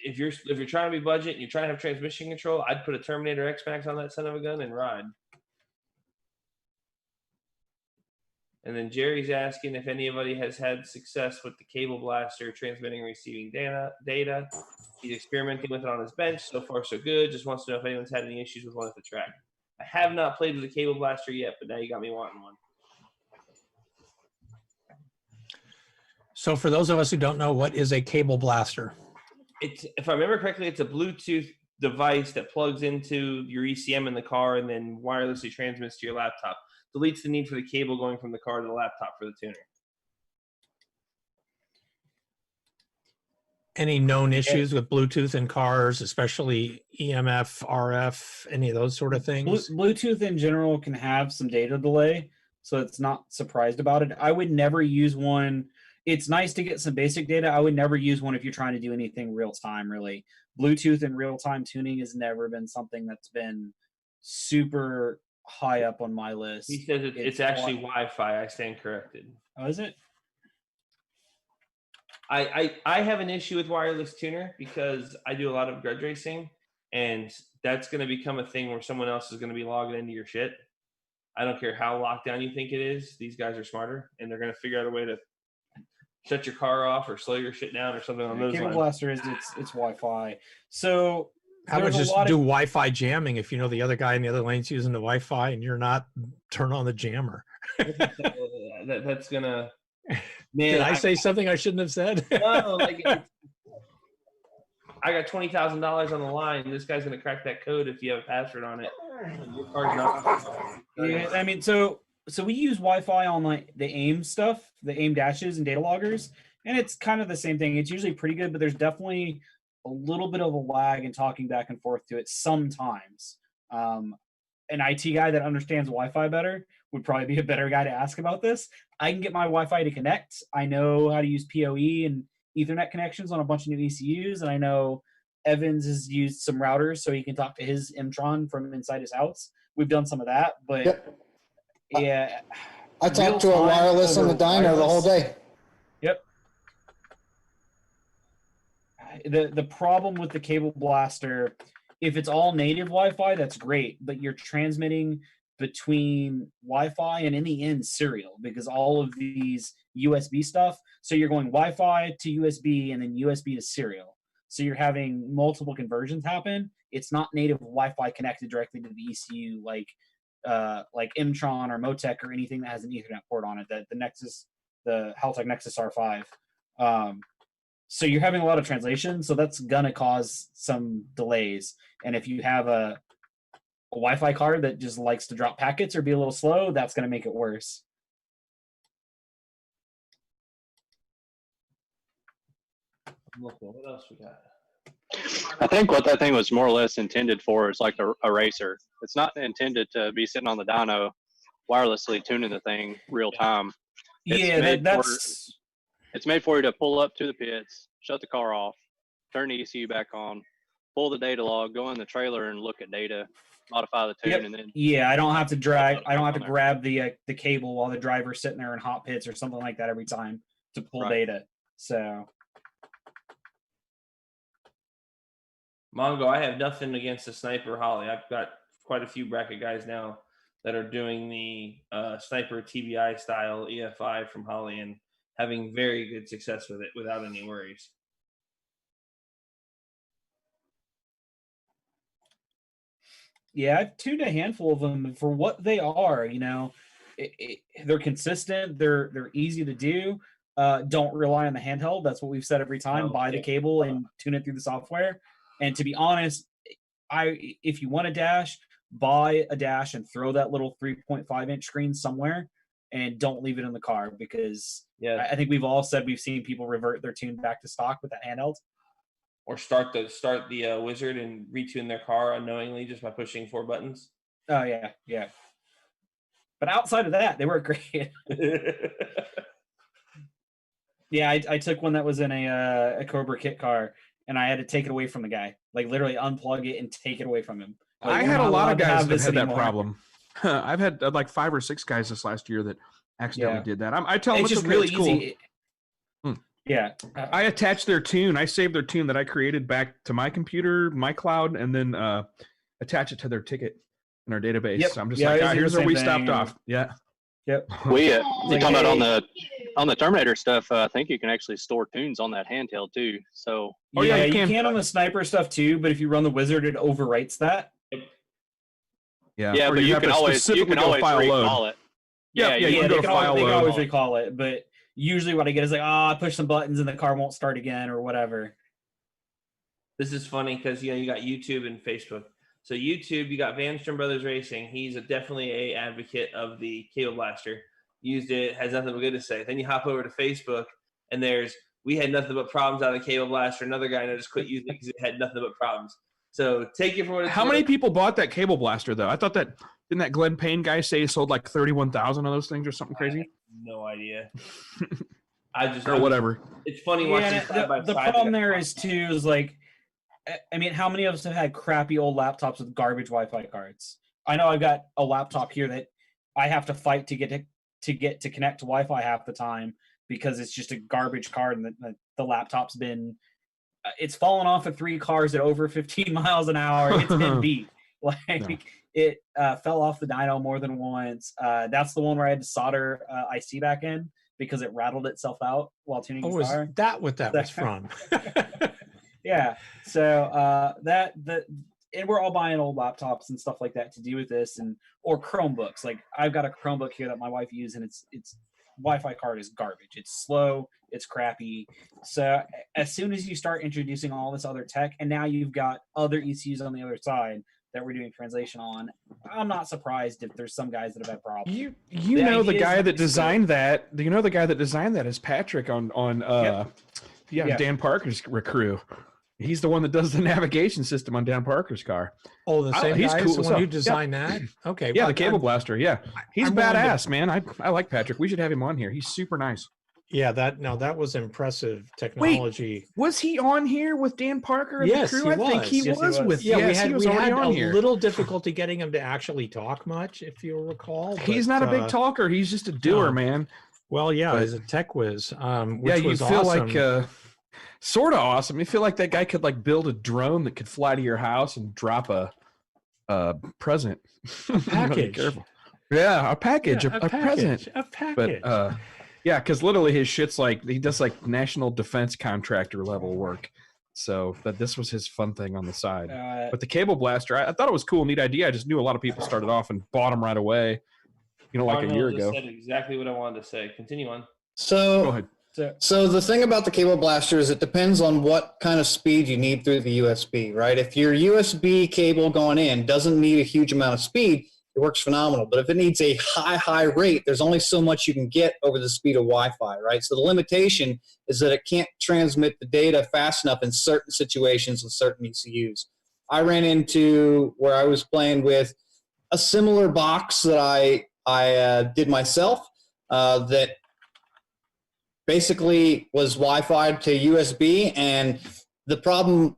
If you're trying to be budget and you're trying to have transmission control, I'd put a Terminator X-Max on that son of a gun and ride. And then Jerry's asking if anybody has had success with the cable blaster transmitting and receiving data. He's experimenting with it on his bench. So far, so good. Just wants to know if anyone's had any issues with one at the track. I have not played with a cable blaster yet, but now you got me wanting one. So for those of us who don't know, what is a cable blaster? If I remember correctly, it's a Bluetooth device that plugs into your ECM in the car and then wirelessly transmits to your laptop. Deletes the need for the cable going from the car to the laptop for the tuner. Any known issues with Bluetooth in cars, especially EMF, RF, any of those sort of things? Bluetooth in general can have some data delay, so it's not surprised about it. I would never use one. It's nice to get some basic data. I would never use one if you're trying to do anything real time, really. Bluetooth and real time tuning has never been something that's been super high up on my list. He says it's actually Wi-Fi. I stand corrected. Oh, is it? I have an issue with wireless tuner because I do a lot of grudge racing, and that's going to become a thing where someone else is going to be logging into your shit. I don't care how locked down you think it is. These guys are smarter, and they're going to figure out a way to shut your car off or slow your shit down or something on those lines. Cable blaster is it's Wi-Fi. So how about just do Wi-Fi jamming if you know the other guy in the other lane's using the Wi-Fi and you're not? Turn on the jammer. That's gonna. Man, did I say something I shouldn't have said? No, like I got $20,000 on the line. This guy's gonna crack that code if you have a password on it. Your car's not. Yeah, I mean, so we use Wi-Fi on like the AIM stuff, the AIM dashes and data loggers, and it's kind of the same thing. It's usually pretty good, but there's definitely a little bit of a lag in talking back and forth to it sometimes. An IT guy that understands Wi-Fi better would probably be a better guy to ask about this. I can get my Wi-Fi to connect. I know how to use PoE and Ethernet connections on a bunch of new ECUs, and I know Evans has used some routers so he can talk to his Mtron from inside his house. We've done some of that, but yep. Yeah. I talked to a wireless on the dyno the whole day. Yep. The problem with the cable blaster, if it's all native Wi-Fi, that's great, but you're transmitting between Wi-Fi and in the end serial, because all of these USB stuff, so you're going Wi-Fi to USB and then USB to serial. So you're having multiple conversions happen. It's not native Wi-Fi connected directly to the ECU like Mtron or Motec or anything that has an Ethernet port on it. That the Haltech Nexus R5. So you're having a lot of translation, so that's gonna cause some delays. And if you have a Wi-Fi card that just likes to drop packets or be a little slow, that's gonna make it worse. What else we got? I think what that thing was more or less intended for is like a racer. It's not intended to be sitting on the dyno wirelessly tuning the thing real time. Yeah, that's It's made for you to pull up to the pits, shut the car off, turn the ECU back on, pull the data log, go in the trailer and look at data, modify the tune, Yep. and then Yeah, I don't have to drag. I don't have to grab the cable while the driver's sitting there in hot pits or something like that every time to pull data. So, Mongo, I have nothing against the Sniper Holly. I've got quite a few bracket guys now that are doing the Sniper TBI style EFI from Holly and having very good success with it without any worries. yeah, I've tuned a handful of them for what they are. They're consistent. They're easy to do. Don't rely on the handheld. That's what we've said every time. Buy the cable and tune it through the software. And to be honest, if you want a dash, buy a dash and throw that little 3.5-inch screen somewhere, and don't leave it in the car, because I think we've all said we've seen people revert their tune back to stock with that handheld. Or start the wizard and retune their car unknowingly just by pushing 4 buttons. Oh yeah. But outside of that, they work great. Yeah, I took one that was in a Cobra kit car, and I had to take it away from the guy. Like literally unplug it and take it away from him. Like, I had a lot of guys that had that anymore. problem. I've had like 5 or 6 guys this last year that accidentally did that. I tell them it's just okay, really it's cool. easy. Yeah. I attach their tune. I save their tune that I created back to my computer, my cloud, and then attach it to their ticket in our database. Yep. So I'm just Yeah, like, here's where we thing. stopped off. Yeah. Yep. we Like, talking about hey. on the Terminator stuff. I think you can actually store tunes on that handheld too. So Oh, yeah, yeah, you you can. can on the Sniper stuff too, but if you run the wizard, it overwrites that. Yeah. Or but you have can to always specifically go file load. recall it. Yeah, you can go they to file they can load. always recall it, but usually what I get is like, I push some buttons and the car won't start again or whatever. This is funny because you got YouTube and Facebook. So YouTube, you got Vanstrom Brothers Racing. He's definitely a advocate of the cable blaster. Used it, has nothing but good to say. Then you hop over to Facebook, and we had nothing but problems out of the cable blaster. Another guy just quit using it because it had nothing but problems. So take it for what it's How worth. many people bought that cable blaster though? I thought didn't that Glenn Payne guy say he sold like 31,000 of those things or something crazy? I have no idea. Or whatever. It's funny watching Yeah, side by the side. problem there is like, I mean, how many of us have had crappy old laptops with garbage Wi-Fi cards? I know I've got a laptop here that I have to fight to get to connect to Wi-Fi half the time because it's just a garbage card, and the laptop's been it's fallen off of 3 cars at over 15 miles an hour. It's been beat. It fell off the dyno more than once. That's the one where I had to solder IC back in because it rattled itself out while tuning the car. Is that what that was from? Yeah. So and we're all buying old laptops and stuff like that to do with this, or Chromebooks. Like I've got a Chromebook here that my wife uses, and its Wi-Fi card is garbage. It's slow. It's crappy. So as soon as you start introducing all this other tech, and now you've got other ECUs on the other side that we're doing translation on, I'm not surprised if there's some guys that have had problems. You know the guy that designed that. You know the guy that designed that is Patrick on Dan Parker's crew. He's the one that does the navigation system on Dan Parker's car. Oh, the same he's guy cool is the as one hell. who designed that? Okay. Yeah, well, the cable blaster. Yeah, he's I'm willing to- badass, man. I like Patrick. We should have him on here. He's super nice. Yeah, that was impressive technology. Was he on here with Dan Parker and Yes, the crew? he I think was. he Yes, he was was. with. Yeah, yes, he was we already had on a here. little difficulty getting him to actually talk much, if you'll recall. He's but, not a big talker. He's just a doer, no. man. Well, yeah, But- he's a tech whiz. Which Yeah, you was feel awesome. like sort of awesome. You feel like that guy could like build a drone that could fly to your house and drop a present. A package. Careful. Yeah, a package, a present. A package. But yeah, because literally his shit's like he does like national defense contractor level work. So that this was his fun thing on the side. But the cable blaster, I thought it was a cool, neat idea. I just knew a lot of people started off and bought them right away. You know, like a year ago. Said exactly what I wanted to say. Continue on. Go So, ahead. so the thing about the cable blaster is it depends on what kind of speed you need through the USB, right? If your USB cable going in doesn't need a huge amount of speed, it works phenomenal. But if it needs a high rate, there's only so much you can get over the speed of Wi-Fi, right? So the limitation is that it can't transmit the data fast enough in certain situations with certain ECUs. I ran into where I was playing with a similar box that I did myself that basically was Wi-Fi to USB, and the problem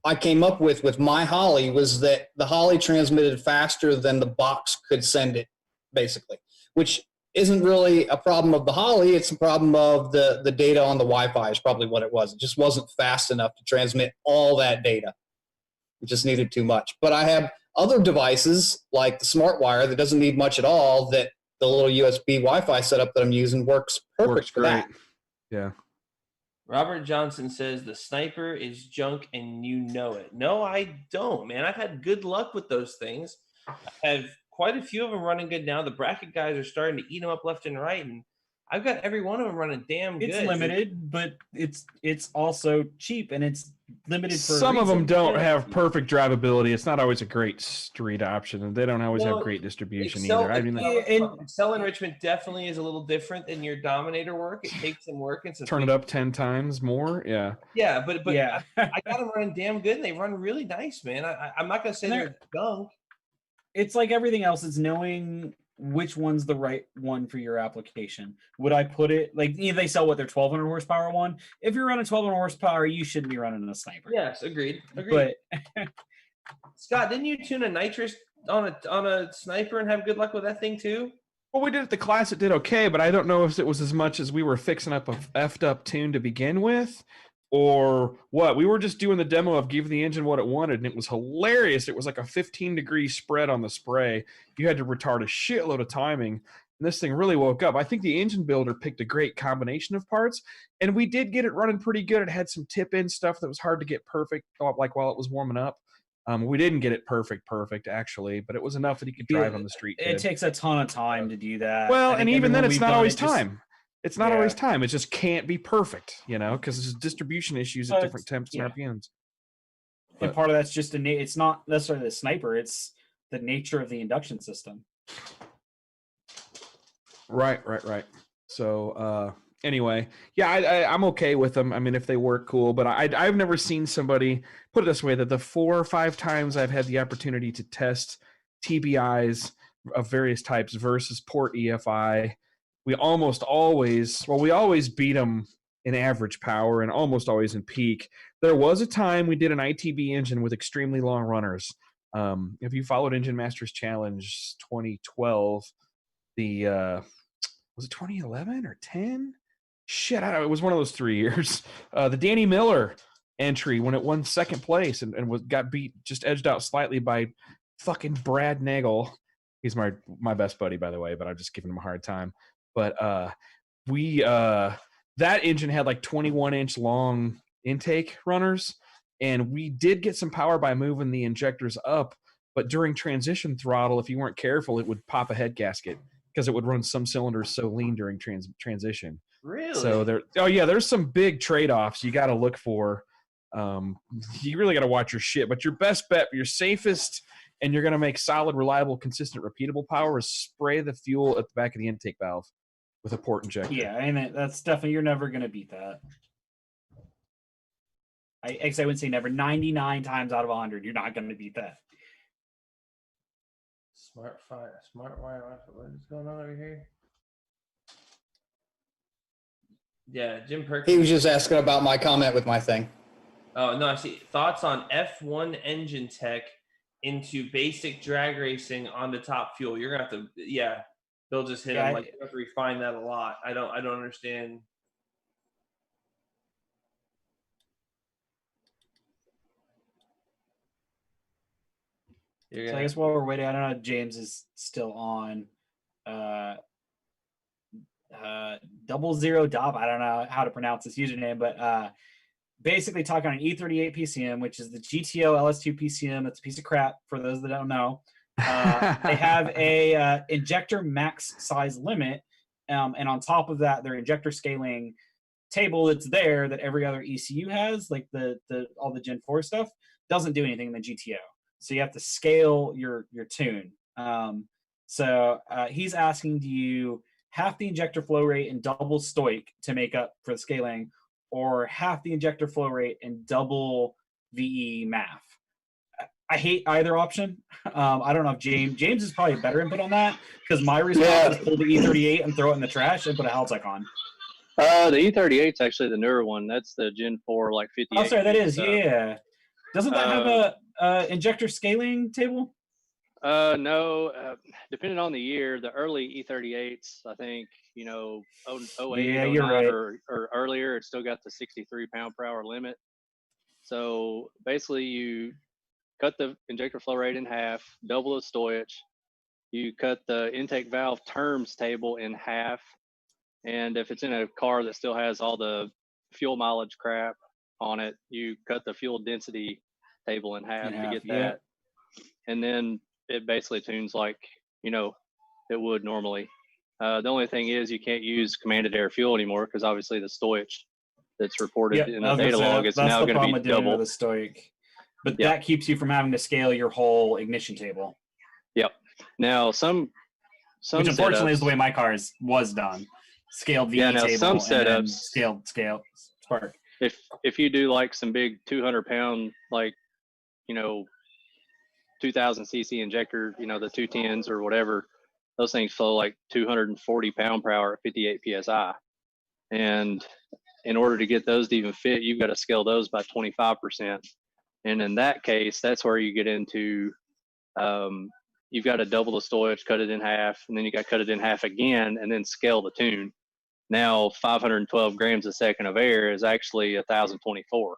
I came up with my Holly was that the Holly transmitted faster than the box could send it, basically, which isn't really a problem of the Holly. It's a problem of the data on the Wi-Fi is probably what it was. It just wasn't fast enough to transmit all that data. It just needed too much. But I have other devices like the SmartWire that doesn't need much at all, that the little USB Wi-Fi setup that I'm using works perfect for that. Yeah. Robert Johnson says the sniper is junk and you know it. No, I don't, man. I've had good luck with those things. I have quite a few of them running good now. The bracket guys are starting to eat them up left and right, and I've got every one of them running damn good. It's limited, but it's also cheap, and it's limited for some of them don't have perfect drivability. It's not always a great street option, and they don't always have great distribution either. I mean, Excel enrichment definitely is a little different than your Dominator work. It takes some work and some turn it up 10 times more. Yeah. Yeah, but yeah. I got them running damn good, and they run really nice, man. I'm not gonna say they're junk. It's like everything else. It's knowing which one's the right one for your application. Would I put it like they sell their 1200 horsepower one? If you're running 1200 horsepower, you shouldn't be running a sniper. Yes, agreed. But Scott, didn't you tune a nitrous on a sniper and have good luck with that thing too? Well, we did at the class. It did okay, but I don't know if it was as much as we were fixing up a effed up tune to begin with, or what. We were just doing the demo of giving the engine what it wanted, and it was hilarious. It was like a 15-degree spread on the spray. You had to retard a shitload of timing, and this thing really woke up. I think the engine builder picked a great combination of parts, and we did get it running pretty good. It had some tip-in stuff that was hard to get perfect, like while it was warming up. We didn't get it perfect, actually, but it was enough that he could drive on the street. It takes a ton of time to do that. Well, and even then, it's not always time. It's not always time. It just can't be perfect, because there's distribution issues at different temps and RPMs. And part of that's just it's not necessarily the sniper. It's the nature of the induction system. Right. So anyway, yeah, I'm okay with them. I mean, if they work, cool. But I've never seen somebody, put it this way, that the 4 or 5 times I've had the opportunity to test TBIs of various types versus port EFI, we always beat them in average power and almost always in peak. There was a time we did an ITB engine with extremely long runners. If you followed Engine Masters Challenge 2012, was it 2011 or 10? Shit, it was one of those 3 years. The Danny Miller entry when it won second place and got beat, just edged out slightly by fucking Brad Nagel. He's my best buddy, by the way, but I'm just giving him a hard time. But that engine had like 21-inch long intake runners, and we did get some power by moving the injectors up. But during transition throttle, if you weren't careful, it would pop a head gasket because it would run some cylinders so lean during transition. Really? So there's some big trade-offs you got to look for. You really got to watch your shit. But your best bet, your safest, and you're going to make solid, reliable, consistent, repeatable power is spray the fuel at the back of the intake valve with a port injector. Yeah, and that's definitely, you're never going to beat that. I would say never. 99 times out of 100, you're not going to beat that. Smart wire. What is going on over here? Yeah, Jim Perkins. He was just asking about my comment with my thing. Oh, no, I see. Thoughts on F1 engine tech into basic drag racing on the top fuel. You're going to have to, Bill just hit him. Like, you have to refine that a lot. I don't understand. So I guess while we're waiting, I don't know if James is still on. 00 Dop. I don't know how to pronounce this username, but basically talking on an E38 PCM, which is the GTO LS2 PCM. It's a piece of crap for those that don't know. They have a injector max size limit, and on top of that, their injector scaling table that's there that every other ECU has, like the all the Gen 4 stuff, doesn't do anything in the GTO. So you have to scale your tune. So he's asking, do you half the injector flow rate and double stoic to make up for the scaling, or half the injector flow rate and double VE math? I hate either option. I don't know if James is probably a better input on that, because my response is pull the E38 and throw it in the trash and put a Haltech on. The E38 is actually the newer one. That's the Gen 4, like 58. Oh, sorry, that is, stuff. yeah. Doesn't that have a injector scaling table? No, depending on the year, the early E38s, I think, 08, Yeah, 09 you're right. or earlier, it still got the 63 pound per hour limit. So basically, you cut the injector flow rate in half, double the stowage. You cut the intake valve terms table in half. And if it's in a car that still has all the fuel mileage crap on it, you cut the fuel density table in half to get that. And then it basically tunes like, it would normally. The only thing is you can't use commanded air fuel anymore because obviously the stowage that's reported in the data log is now going to be double. The stoic. But Yep. that keeps you from having to scale your whole ignition table. Yep. Now some which unfortunately setups, is the way my cars was done. Scaled VE table some and then setups scale spark. If you do like some big 200 pound 2000 cc injector, the 210s or whatever, those things flow like 240 pound per hour at 58 psi. And in order to get those to even fit, you've got to scale those by 25%. And in that case, that's where you get into, you've got to double the stowage, cut it in half, and then you got to cut it in half again, and then scale the tune. Now 512 grams a second of air is actually 1,024.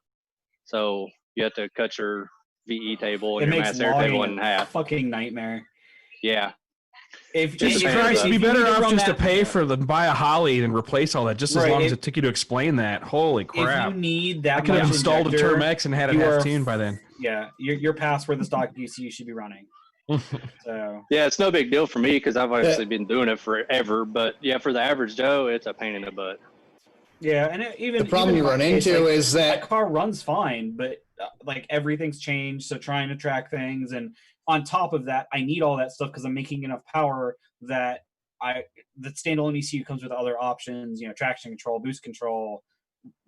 So you have to cut your VE table and your mass air table in half. Fucking nightmare. Yeah. Jesus Christ, it'd be better off just to pay for buy a Holly and replace all that, just as long as it took you to explain that. Holy crap. If you need that, I could have installed a Term X and had it half tuned by then. Yeah, you're past where the stock ECU should be running. So yeah, it's no big deal for me because I've obviously been doing it forever. But yeah, for the average Joe, it's a pain in the butt. Yeah, and the problem you run into is that car runs fine, but everything's changed. So trying to track things, and on top of that, I need all that stuff because I'm making enough power that the standalone ECU comes with other options. Traction control, boost control,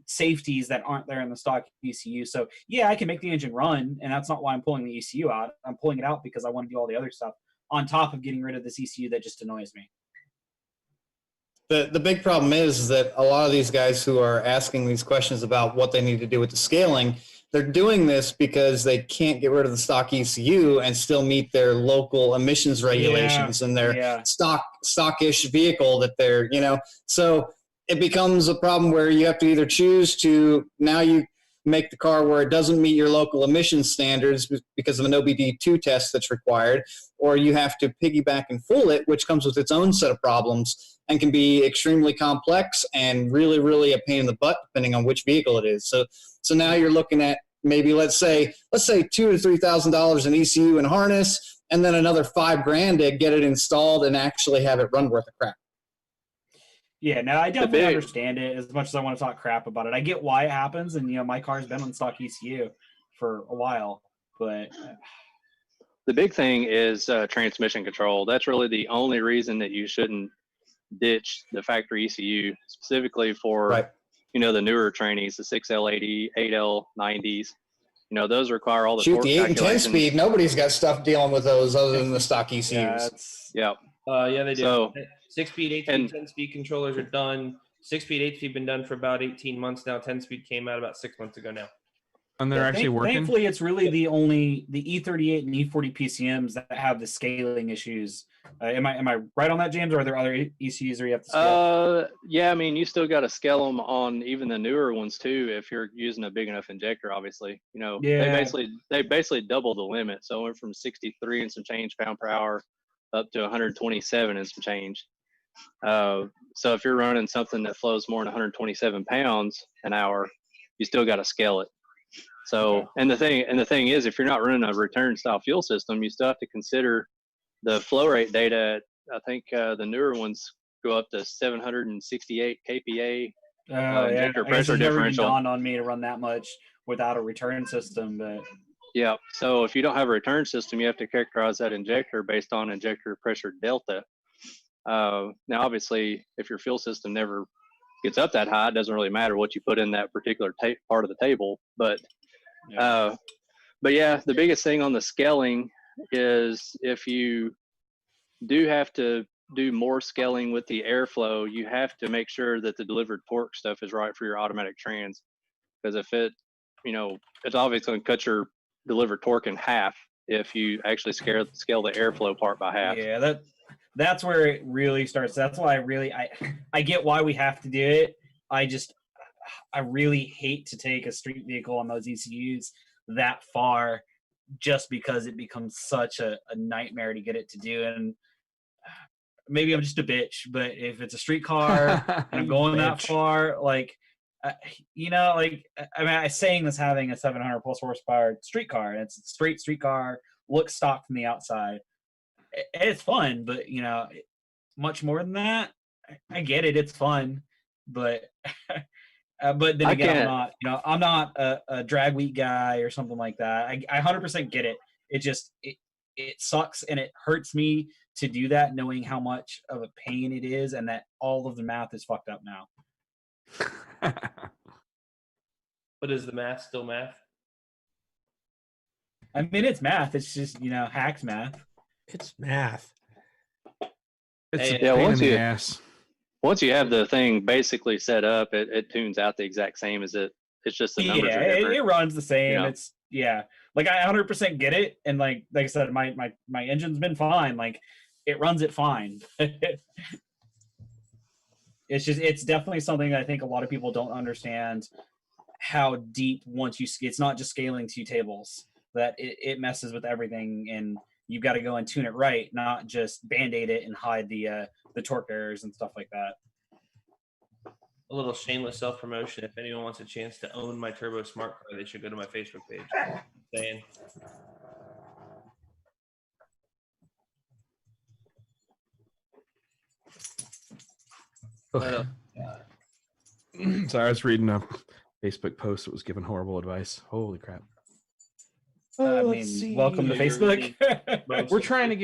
safeties that aren't there in the stock ECU. So yeah, I can make the engine run, and that's not why I'm pulling the ECU out. I'm pulling it out because I want to do all the other stuff on top of getting rid of this ECU that just annoys me. The big problem is that a lot of these guys who are asking these questions about what they need to do with the scaling, they're doing this because they can't get rid of the stock ECU and still meet their local emissions regulations and their stockish vehicle that they're, so it becomes a problem where you have to either choose to, now you make the car where it doesn't meet your local emissions standards because of an OBD2 test that's required, or you have to piggyback and fool it, which comes with its own set of problems and can be extremely complex and really, really a pain in the butt depending on which vehicle it is. So now you're looking at maybe let's say $2,000 to $3,000 in ECU and harness, and then another $5,000 to get it installed and actually have it run worth a crap. Yeah, no, I definitely understand it as much as I want to talk crap about it. I get why it happens, and my car's been on stock ECU for a while, but the big thing is transmission control. That's really the only reason that you shouldn't ditch the factory ECU, specifically for the newer trainees, the 6L80, 8L90s. Those require all the shoot torque the 8 and 10 speed. Nobody's got stuff dealing with those other than the stock ECUs. Yeah, they do. So, 6-speed, 8-speed, 10-speed controllers are done. 6-speed, 8-speed been done for about 18 months now. 10-speed came out about 6 months ago now. And they're actually working? Thankfully, it's really the E38 and E40 PCMs that have the scaling issues. Am I right on that, James, or are there other ECUs where you have to scale? Yeah, I mean, you still got to scale them on even the newer ones too if you're using a big enough injector, obviously. They basically double the limit. So it went from 63 and some change pound per hour up to 127 and some change. So if you're running something that flows more than 127 pounds an hour, you still got to scale it. So, and the thing is, if you're not running a return style fuel system, you still have to consider the flow rate data. I think the newer ones go up to 768 kPa injector pressure differential. Never dawned on me to run that much without a return system, but yeah. So if you don't have a return system, you have to characterize that injector based on injector pressure delta. Now, obviously, if your fuel system never gets up that high, it doesn't really matter what you put in that particular part of the table. But yeah, the biggest thing on the scaling is if you do have to do more scaling with the airflow, you have to make sure that the delivered torque stuff is right for your automatic trans. Because if it, it's obviously going to cut your delivered torque in half if you actually scale the airflow part by half. Yeah, that's where it really starts. That's why I get why we have to do it. I really hate to take a street vehicle on those ECUs that far just because it becomes such a nightmare to get it to do. And maybe I'm just a bitch, but if it's a street car and I'm going that far, like, I'm saying this having a 700 plus horsepower street car, and it's a straight street car, looks stock from the outside. It's fun, but much more than that. I get it, it's fun, but but then again, I'm not a drag week guy or something like that. I 100% get it. It just it sucks and it hurts me to do that, knowing how much of a pain it is, and that all of the math is fucked up now. But is the math still math? I mean, it's math. It's just hacked math. It's math. It's a yeah, pain in the ass. Once you have the thing basically set up, it tunes out the exact same as it. It's just the numbers are different. It runs the same. It's like I 100% get it, and like I said, my engine's been fine. Like it runs it fine. It's definitely something that I think a lot of people don't understand how deep it's not just scaling 2 tables, that it messes with everything, and you've got to go and tune it right, not just band-aid it and hide the torque errors and stuff like that. A little shameless self-promotion. If anyone wants a chance to own my Turbo Smart Car, they should go to my Facebook page. Saying. Sorry, I was reading a Facebook post that was giving horrible advice. Holy crap. I mean, welcome to Facebook. We're trying to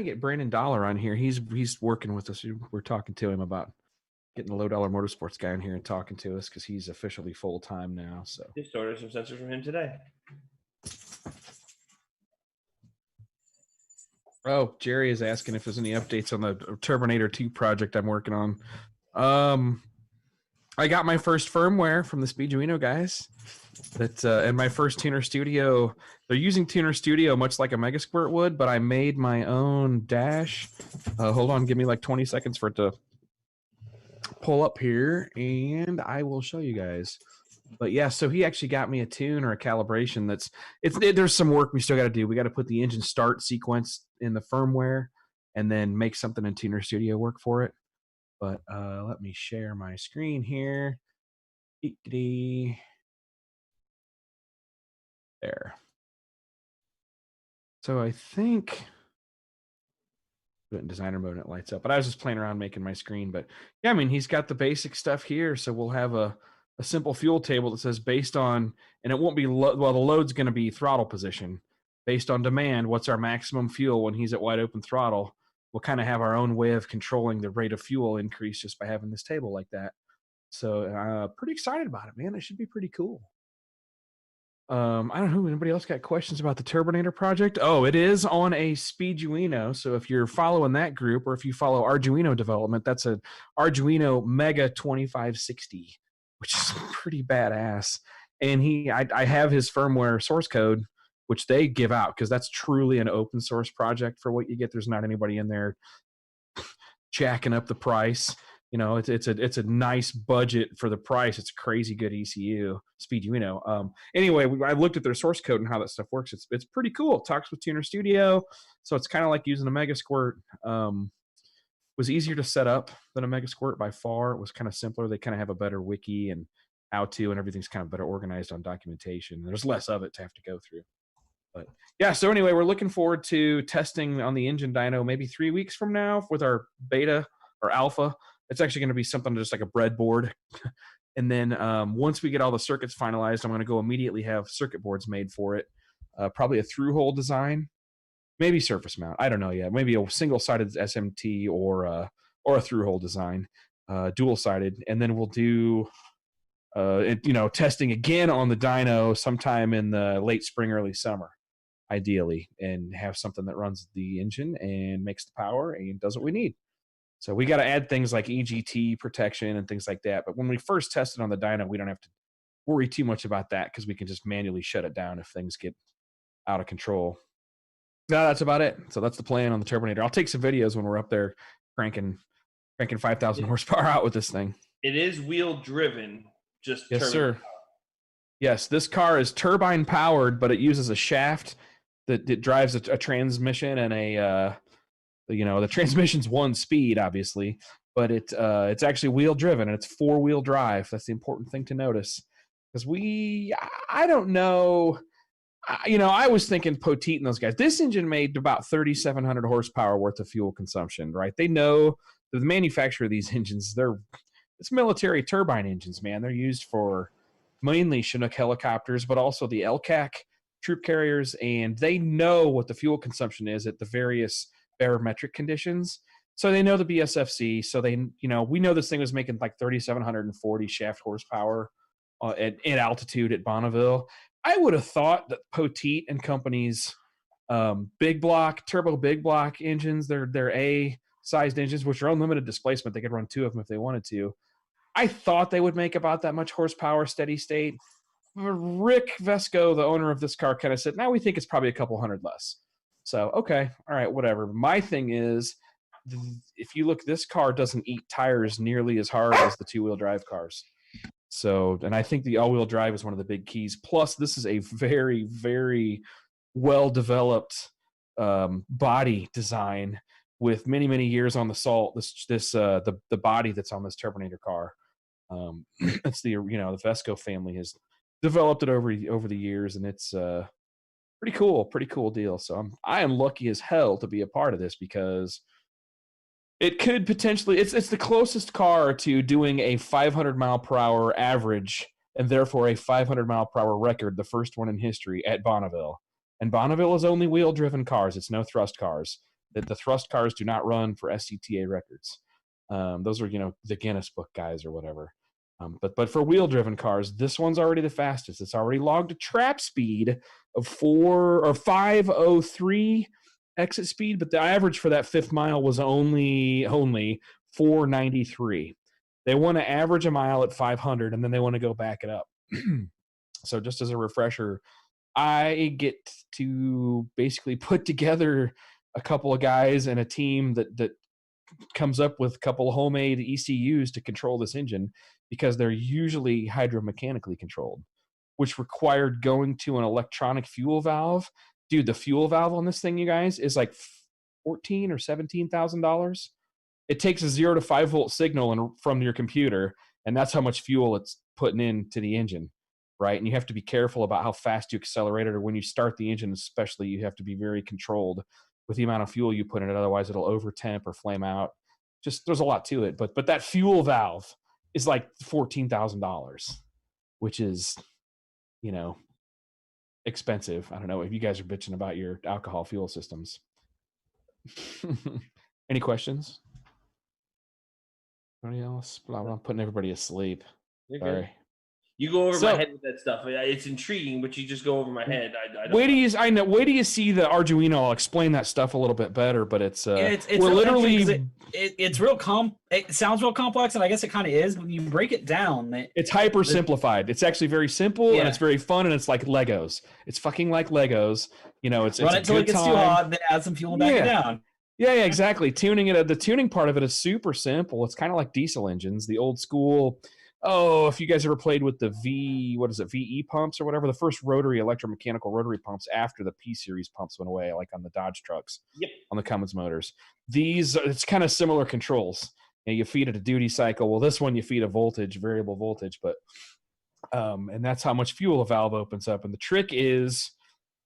get Brandon Dollar on here. He's working with us. We're talking to him about getting the Low Dollar Motorsports guy in here and talking to us because he's officially full time now. So just ordered some sensors from him today. Oh, Jerry is asking if there's any updates on the Turbinator 2 project I'm working on. I got my first firmware from the Speeduino guys. And my first Tuner Studio. They're using Tuner Studio much like a Mega Squirt would, but I made my own dash. Hold on, give me like 20 seconds for it to pull up here, and I will show you guys. But yeah, so he actually got me a tune or a calibration there's some work we still got to do. We got to put the engine start sequence in the firmware and then make something in Tuner Studio work for it. But let me share my screen here. There. So I think put it in designer mode and it lights up. But I was just playing around making my screen. But yeah, I mean, he's got the basic stuff here. So we'll have a simple fuel table that says based on, and it won't be, the load's going to be throttle position. Based on demand, what's our maximum fuel when he's at wide open throttle? We'll kind of have our own way of controlling the rate of fuel increase just by having this table like that. So pretty excited about it, man. It should be pretty cool. I don't know. Anybody else got questions about the Turbinator project? Oh, it is on a Speeduino. So if you're following that group, or if you follow Arduino development, that's a Arduino Mega 2560, which is pretty badass. And I have his firmware source code, which they give out because that's truly an open source project for what you get. There's not anybody in there jacking up the price. It's a nice budget for the price. It's a crazy good ECU, Speeduino. Anyway, I looked at their source code and how that stuff works. It's pretty cool. It talks with Tuner Studio, so it's kind of like using a Mega Squirt. Was easier to set up than a Mega Squirt by far. It was kind of simpler. They kind of have a better wiki and how to, and everything's kind of better organized on documentation. There's less of it to have to go through. But yeah, so anyway, we're looking forward to testing on the engine dyno maybe 3 weeks from now with our beta or alpha. It's actually going to be something just like a breadboard. And then once we get all the circuits finalized, I'm going to go immediately have circuit boards made for it. Probably a through-hole design, maybe surface mount. I don't know yet. Maybe a single-sided SMT or a through-hole design, dual-sided. And then we'll do testing again on the dyno sometime in the late spring, early summer. ideally, and have something that runs the engine and makes the power and does what we need. So we got to add things like EGT protection and things like that. But when we first tested on the dyno, we don't have to worry too much about that because we can just manually shut it down if things get out of control. No, that's about it. So that's the plan on the Turbinator. I'll take some videos when we're up there cranking 5,000 horsepower out with this thing. It is wheel driven, just Yes, turbine sir. powered. Yes, this car is turbine powered, but it uses a shaft that drives a transmission and the transmission's 1 speed, obviously, but it's actually wheel driven and it's 4-wheel drive. That's the important thing to notice, because I don't know. I was thinking Poteet and those guys. This engine made about 3,700 horsepower worth of fuel consumption, right? They know the manufacturer of these engines. It's military turbine engines, man. They're used for mainly Chinook helicopters, but also the LCAC troop carriers, and they know what the fuel consumption is at the various barometric conditions. So they know the BSFC. So we know this thing was making like 3,740 shaft horsepower at altitude at Bonneville. I would have thought that Poteet and companies, big block, turbo big block engines, they're A-sized engines, which are unlimited displacement. They could run 2 of them if they wanted to. I thought they would make about that much horsepower steady state. Rick Vesco, the owner of this car, kind of said, now we think it's probably a couple hundred less. So, okay, all right, whatever. My thing is, if you look, this car doesn't eat tires nearly as hard as the 2-wheel drive cars. So, and I think the all-wheel drive is one of the big keys. Plus, this is a very, very well-developed body design with many, many years on the salt. The body that's on this Turbinator car. It's the Vesco family has developed it over the years, and it's pretty cool deal. So I am lucky as hell to be a part of this, because it could potentially, it's the closest car to doing a 500 mile per hour average, and therefore a 500 mile per hour record, the first one in history at Bonneville. And Bonneville is only wheel driven cars. It's no thrust cars. The thrust cars do not run for SCTA records. Those are, the Guinness Book guys or whatever. But for wheel driven cars, this one's already the fastest. It's already logged a trap speed of 503 exit speed, but the average for that 5th mile was only 493. They want to average a mile at 500, and then they want to go back it up. So just as a refresher, I get to basically put together a couple of guys and a team that comes up with a couple of homemade ECUs to control this engine, because they're usually hydromechanically controlled, which required going to an electronic fuel valve. Dude, the fuel valve on this thing, you guys, is like $14,000 or $17,000. It takes a 0 to 5 volt signal from your computer, and that's how much fuel it's putting into the engine, right? And you have to be careful about how fast you accelerate it, or when you start the engine especially, you have to be very controlled with the amount of fuel you put in it. Otherwise, it'll over temp or flame out. Just there's a lot to it, but that fuel valve is like $14,000, which is, expensive. I don't know if you guys are bitching about your alcohol fuel systems. Any questions? Anybody else? I'm putting everybody asleep. You're Sorry. good. You go over my head with that stuff. It's intriguing, but you just go over my head. Wait do you see the Arduino? I'll explain that stuff a little bit better, but it's we're literally it's real it sounds real complex, and I guess it kind of is when you break it down. It's hyper simplified. It's actually very simple, and it's very fun, and it's like Legos. It's fucking like Legos. It's run it till it gets too hot, then add some fuel and back it down. Yeah, exactly. The tuning part of it is super simple. It's kind of like diesel engines, the old school. Oh, if you guys ever played with the VE pumps or whatever, the first electromechanical rotary pumps after the P-series pumps went away, like on the Dodge trucks, on the Cummins motors. It's kind of similar controls. You feed it a duty cycle. Well, this one you feed a variable voltage, but and that's how much fuel a valve opens up. And the trick is,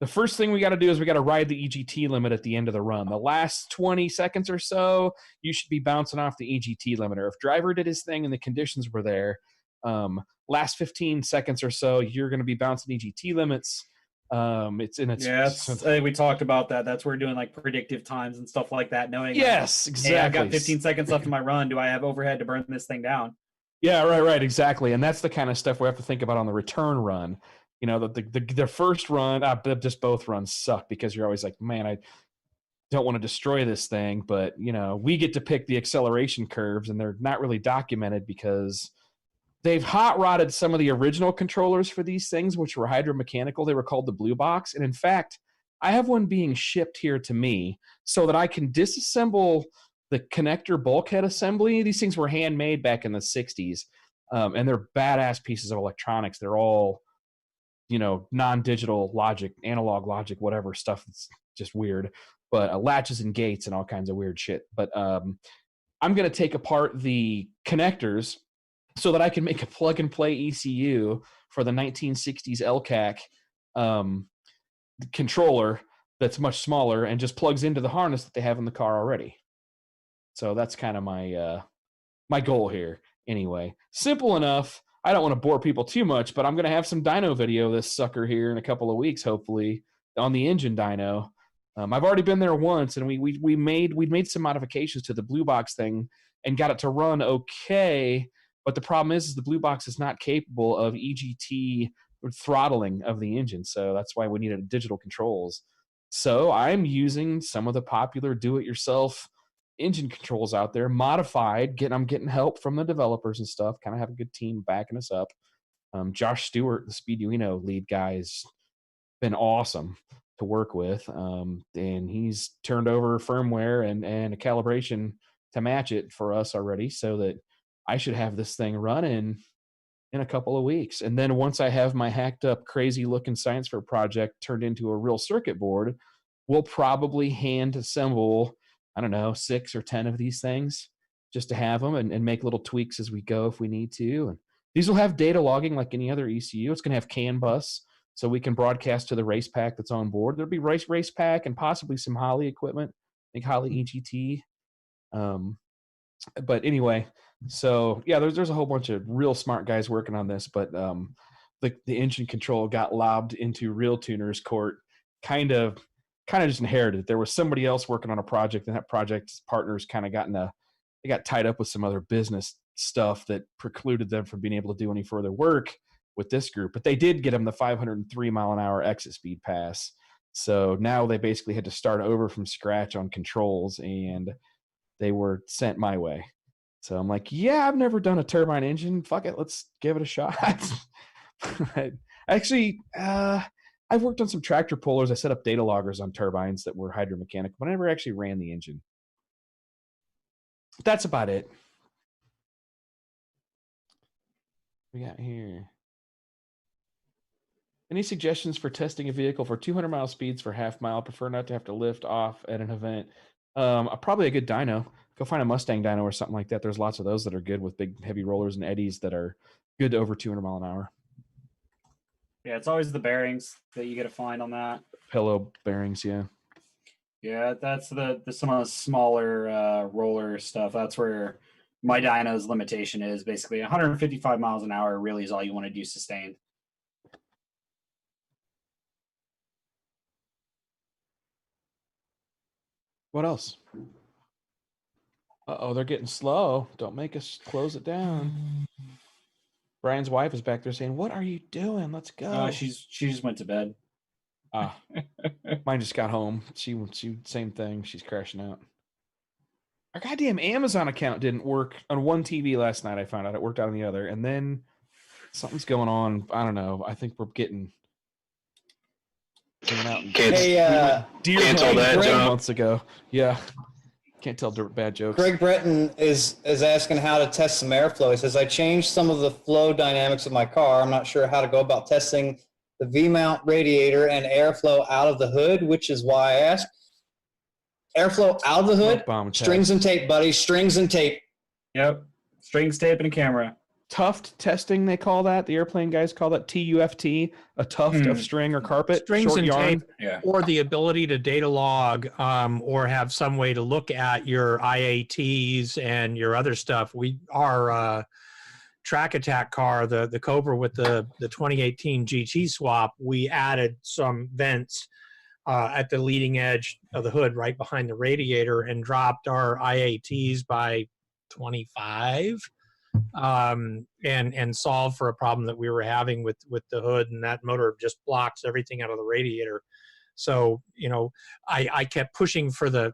the first thing we got to do is we got to ride the EGT limit at the end of the run. The last 20 seconds or so, you should be bouncing off the EGT limiter. If driver did his thing and the conditions were there, last 15 seconds or so, you're going to be bouncing EGT limits. I think we talked about that. That's where we're doing like predictive times and stuff like that. Knowing, exactly. Hey, I've got 15 seconds left in my run. Do I have overhead to burn this thing down? Yeah, right, exactly. And that's the kind of stuff we have to think about on the return run. You know, the first run, just both runs suck because you're always like, man, I don't want to destroy this thing. But, you know, we get to pick the acceleration curves, and they're not really documented because they've hot rodded some of the original controllers for these things, which were hydromechanical. They were called the Blue Box. And in fact, I have one being shipped here to me so that I can disassemble the connector bulkhead assembly. These things were handmade back in the 60s, and they're badass pieces of electronics. They're all, you know, non-digital logic, analog logic, whatever stuff that's just weird, but latches and gates and all kinds of weird shit. But I'm going to take apart the connectors so that I can make a plug-and-play ECU for the 1960s LCAC controller that's much smaller and just plugs into the harness that they have in the car already. So that's kind of my goal here. Anyway, simple enough. I don't want to bore people too much, but I'm going to have some dyno video this sucker here in a couple of weeks, hopefully, on the engine dyno. I've already been there once, and we made some modifications to the Blue Box thing and got it to run okay. But the problem is the Blue Box is not capable of EGT throttling of the engine, so that's why we needed digital controls. So I'm using some of the popular do-it-yourself engine controls out there, modified. I'm getting help from the developers and stuff. Kind of have a good team backing us up. Josh Stewart, the Speeduino lead guy, has been awesome to work with, and he's turned over firmware and a calibration to match it for us already, so that I should have this thing running in a couple of weeks. And then once I have my hacked up, crazy looking science fair project turned into a real circuit board, we'll probably hand assemble, I don't know, 6 or 10 of these things just to have them and make little tweaks as we go if we need to. And these will have data logging like any other ECU. It's going to have CAN bus, so we can broadcast to the race pack that's on board. There'll be race pack and possibly some Holley equipment, I think Holley EGT. But anyway, so yeah, there's a whole bunch of real smart guys working on this, but the engine control got lobbed into RealTuners court, kind of just inherited. There was somebody else working on a project, and that project's partners kind of they got tied up with some other business stuff that precluded them from being able to do any further work with this group. But they did get them the 503 mile an hour exit speed pass. So now they basically had to start over from scratch on controls, and they were sent my way. So I'm like, yeah, I've never done a turbine engine. Fuck it, let's give it a shot. Actually, I've worked on some tractor pullers. I set up data loggers on turbines that were hydromechanical, but I never actually ran the engine. That's about it. We got here. Any suggestions for testing a vehicle for 200 mile speeds for half mile? Prefer not to have to lift off at an event. Probably a good dyno. Go find a Mustang dyno or something like that. There's lots of those that are good with big heavy rollers and eddies that are good to over 200 mile an hour. Yeah, it's always the bearings that you got to find on that. Pillow bearings, yeah. Yeah, that's the some of the smaller roller stuff. That's where my dyno's limitation is. Basically 155 miles an hour really is all you want to do sustained. What else? Uh-oh, they're getting slow. Don't make us close it down. Brian's wife is back there saying, "What are you doing? Let's go." She just went to bed. Mine just got home. She same thing. She's crashing out. Our goddamn Amazon account didn't work on one TV last night. I found out it worked out on the other, and then something's going on. I don't know. I think we're getting out. Can't tell that joke months ago. Yeah, can't tell bad jokes. Greg Breton is asking how to test some airflow. He says, I changed some of the flow dynamics of my car. I'm not sure how to go about testing the V-mount radiator and airflow out of the hood, which is why I asked. Airflow out of the hood, strings and tape, buddy, strings and tape. Yep, strings, tape, and a camera. Tuft testing, they call that. The airplane guys call that TUFT, a tuft of string or carpet, strings short and yarn. tape, or the ability to data log, or have some way to look at your IATs and your other stuff. Our track attack car, the Cobra with the 2018 GT swap, we added some vents at the leading edge of the hood right behind the radiator and dropped our IATs by 25. and solve for a problem that we were having with the hood, and that motor just blocks everything out of the radiator. So, you know, I kept pushing for the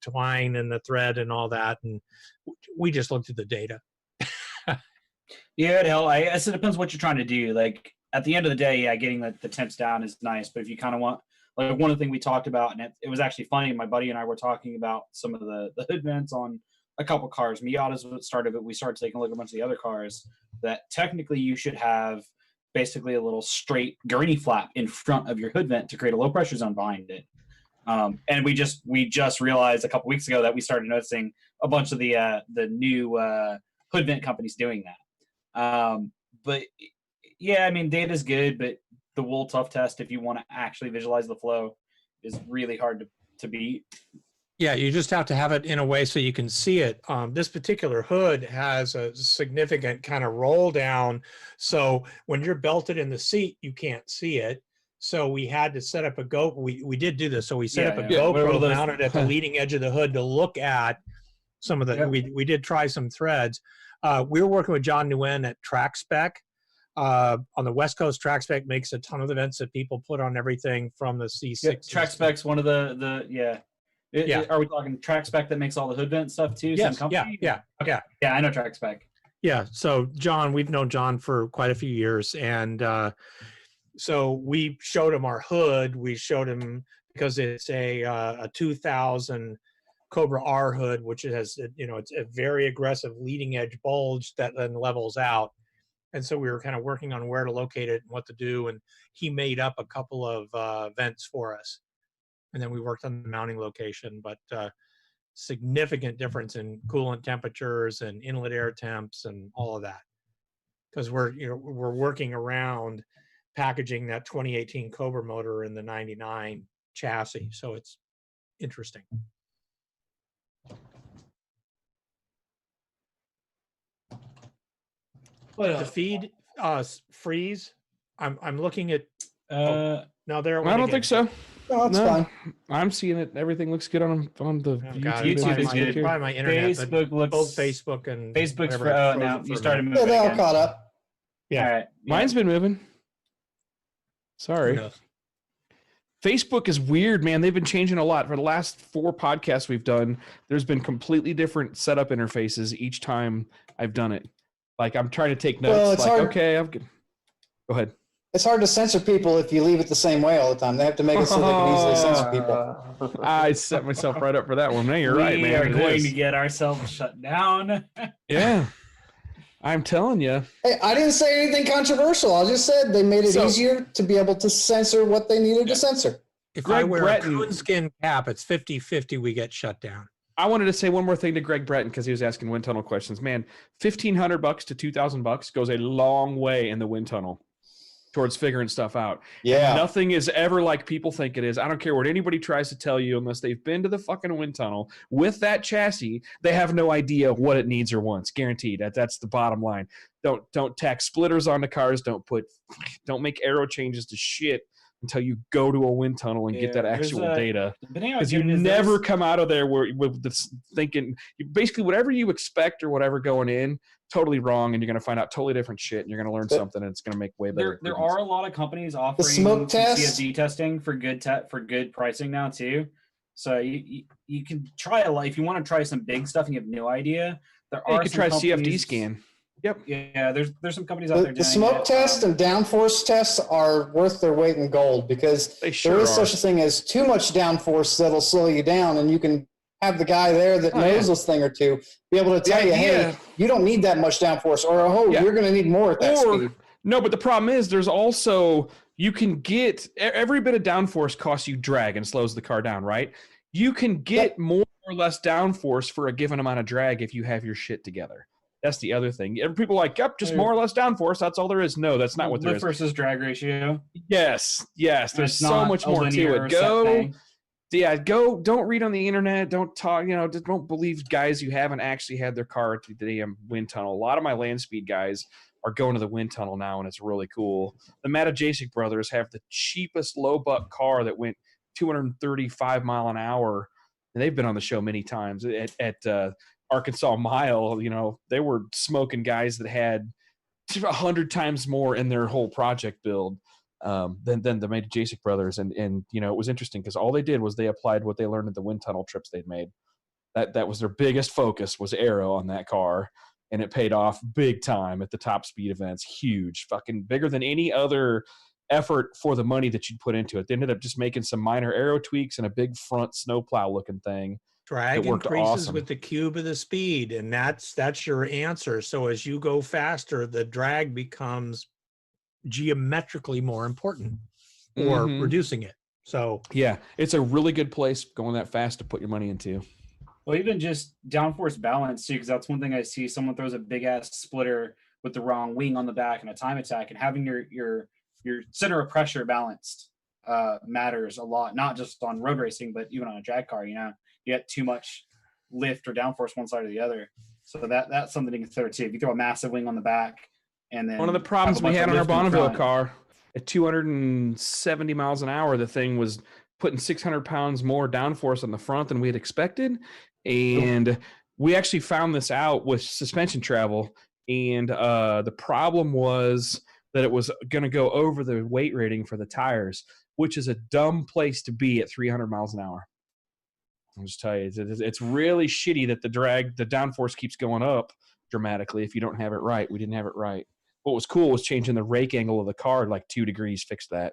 twine and the thread and all that, and we just looked at the data. Yeah, hell, I guess it depends what you're trying to do. Like at the end of the day, yeah, getting the temps down is nice. But if you kind of want, like one of the things we talked about, and it was actually funny. My buddy and I were talking about some of the hood vents on a couple cars. Miata's what started, but we started taking a look at a bunch of the other cars. That technically you should have basically a little straight gurney flap in front of your hood vent to create a low pressure zone behind it. And we just realized a couple weeks ago that we started noticing a bunch of the new hood vent companies doing that. But yeah, I mean, data's good, but the wool tough test, if you want to actually visualize the flow, is really hard to beat. Yeah, you just have to have it in a way so you can see it. This particular hood has a significant kind of roll down. So when you're belted in the seat, you can't see it. So we had to set up a GoPro. We did do this. So we set up a GoPro mounted at the leading edge of the hood to look at some of the, we did try some threads. We were working with John Nguyen at Track Spec. On the West Coast, Track Spec makes a ton of the vents that people put on everything from the C6. Yeah, Track Spec's one of the are we talking Track Spec that makes all the hood vent stuff too? Yes, Same company? yeah. I know Track Spec. Yeah, so John, we've known John for quite a few years, and so we showed him our hood. We showed him because it's a 2000 Cobra R hood, which has, you know, it's a very aggressive leading edge bulge that then levels out. And so we were kind of working on where to locate it and what to do. And he made up a couple of vents for us. And then we worked on the mounting location, but significant difference in coolant temperatures and inlet air temps and all of that. Because we're working around packaging that 2018 Cobra motor in the 99 chassis. So it's interesting. The feed freeze. I'm looking at. No, there. I don't think so. No, that's fine. I'm seeing it. Everything looks good on the YouTube is good. Probably my internet. Facebook looks both Facebook and Facebook's whatever, for now. You started moving. Yeah, they all again. caught up. Yeah. All right. Mine's been moving. Sorry. Facebook is weird, man. They've been changing a lot. For the last 4 podcasts we've done, there's been completely different setup interfaces each time I've done it. Like I'm trying to take notes. Well, it's hard. Okay, I'm good. Go ahead. It's hard to censor people if you leave it the same way all the time. They have to make it so they can easily censor people. I set myself right up for that one. No, you're right, man. We are going to get ourselves shut down. Yeah. I'm telling you. Hey, I didn't say anything controversial. I just said they made it easier to be able to censor what they needed to censor. If I wear a coonskin cap, it's 50-50 we get shut down. I wanted to say one more thing to Greg Breton because he was asking wind tunnel questions. Man, $1,500 to $2,000 goes a long way in the wind tunnel towards figuring stuff out. Yeah. Nothing is ever like people think it is. I don't care what anybody tries to tell you unless they've been to the fucking wind tunnel with that chassis. They have no idea what it needs or wants. Guaranteed. That's the bottom line. Don't tack splitters onto cars. Don't make arrow changes to shit until you go to a wind tunnel and get that actual data. Because you never come out of there with this thinking, basically whatever you expect or whatever going in, totally wrong, and you're going to find out totally different shit, and you're going to learn something, and it's going to make way better. There are a lot of companies offering smoke test CFD testing for good pricing now too. So you can try a lot if you want to try some big stuff and you have no idea. You could try CFD scan. Yep. Yeah, there's some companies out there. The smoke test and downforce tests are worth their weight in gold because there is such a thing as too much downforce that'll slow you down, and you can have the guy there that knows this thing or two be able to tell you, hey, you don't need that much downforce, or you're going to need more at that speed. No, but the problem is there's also, you can get, every bit of downforce costs you drag and slows the car down, right? You can get more or less downforce for a given amount of drag if you have your shit together. That's the other thing. People are like, yep, just more or less downforce. That's all there is. No, that's not what there is. Lift versus drag ratio. Yes. There's so much more to it. Don't read on the internet. Don't talk, don't believe guys who haven't actually had their car at the damn wind tunnel. A lot of my land speed guys are going to the wind tunnel now, and it's really cool. The Matajasic brothers have the cheapest low buck car that went 235 mile an hour. And they've been on the show many times at Arkansas Mile, they were smoking guys that had 100 times more in their whole project build than the made Jacek brothers. And it was interesting because all they did was they applied what they learned at the wind tunnel trips they'd made. That was their biggest focus, was aero on that car. And it paid off big time at the top speed events. Huge, fucking bigger than any other effort for the money that you'd put into it. They ended up just making some minor aero tweaks and a big front snowplow looking thing. Drag worked increases awesome. with the cube of the speed, and that's your answer. So as you go faster, the drag becomes geometrically more important, or reducing it. So yeah, it's a really good place going that fast to put your money into. Well, even just downforce balance too, because that's one thing I see. Someone throws a big ass splitter with the wrong wing on the back and a time attack, and having your center of pressure balanced matters a lot, not just on road racing, but even on a drag car. You get too much lift or downforce one side or the other. So that's something to consider too. If you throw a massive wing on the back, and then one of the problems we had on our Bonneville car at 270 miles an hour, the thing was putting 600 pounds more downforce on the front than we had expected. And we actually found this out with suspension travel. And the problem was that it was going to go over the weight rating for the tires, which is a dumb place to be at 300 miles an hour. I'll just tell you, it's really shitty that the downforce keeps going up dramatically if you don't have it right. We didn't have it right. What was cool was changing the rake angle of the car like 2 degrees, fixed that.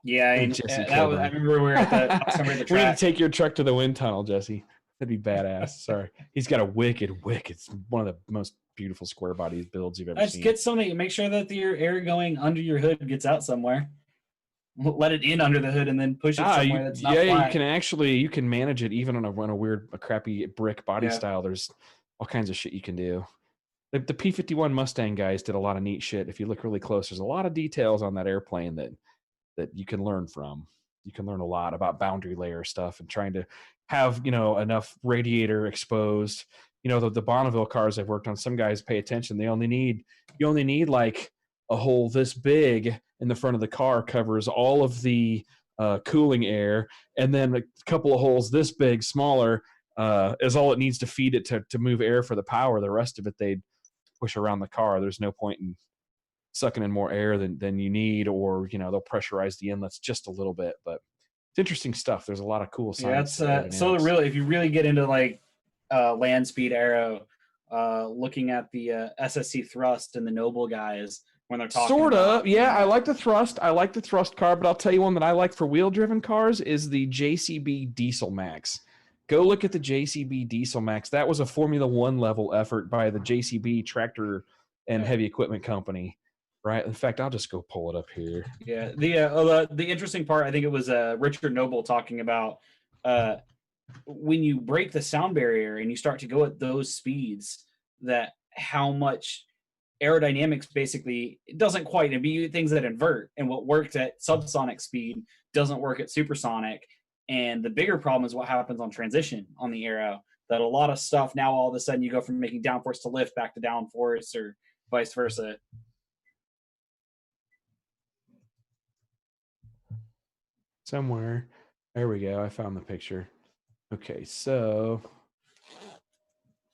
Yeah, and I remember we were at the last time we were at the We need track. to take your truck to the wind tunnel, Jesse. That'd be badass. Sorry. He's got a wicked, it's one of the most beautiful square body builds you've ever Just seen. get something, make sure that your air going under your hood gets out somewhere. Let it in under the hood and then push it somewhere that's not flat. You can manage it even on a crappy brick body style. There's all kinds of shit you can do. The P-51 Mustang guys did a lot of neat shit. If you look really close, there's a lot of details on that airplane that you can learn from. You can learn a lot about boundary layer stuff and trying to have, enough radiator exposed. The Bonneville cars I've worked on, some guys pay attention. You only need like a hole this big in the front of the car covers all of the cooling air, and then a couple of holes this big, smaller, is all it needs to feed it to move air for the power. The rest of it they'd push around the car. There's no point in sucking in more air than you need, or they'll pressurize the inlets just a little bit. But it's interesting stuff. There's a lot of cool science. Yeah, so really, if you really get into like land speed aero, looking at the SSC thrust and the Noble guys when they're talking. I like the thrust. I like the thrust car, but I'll tell you one that I like for wheel driven cars is the JCB Diesel Max. Go look at the JCB Diesel Max. That was a Formula One level effort by the JCB Tractor and Heavy Equipment Company. Right. In fact, I'll just go pull it up here. Yeah. The interesting part, I think it was Richard Noble talking about when you break the sound barrier and you start to go at those speeds, that how much aerodynamics basically it doesn't quite be things that invert, and what worked at subsonic speed doesn't work at supersonic. And the bigger problem is what happens on transition on the aero, that a lot of stuff now all of a sudden you go from making downforce to lift back to downforce or vice versa. Somewhere. There we go. I found the picture. Okay, so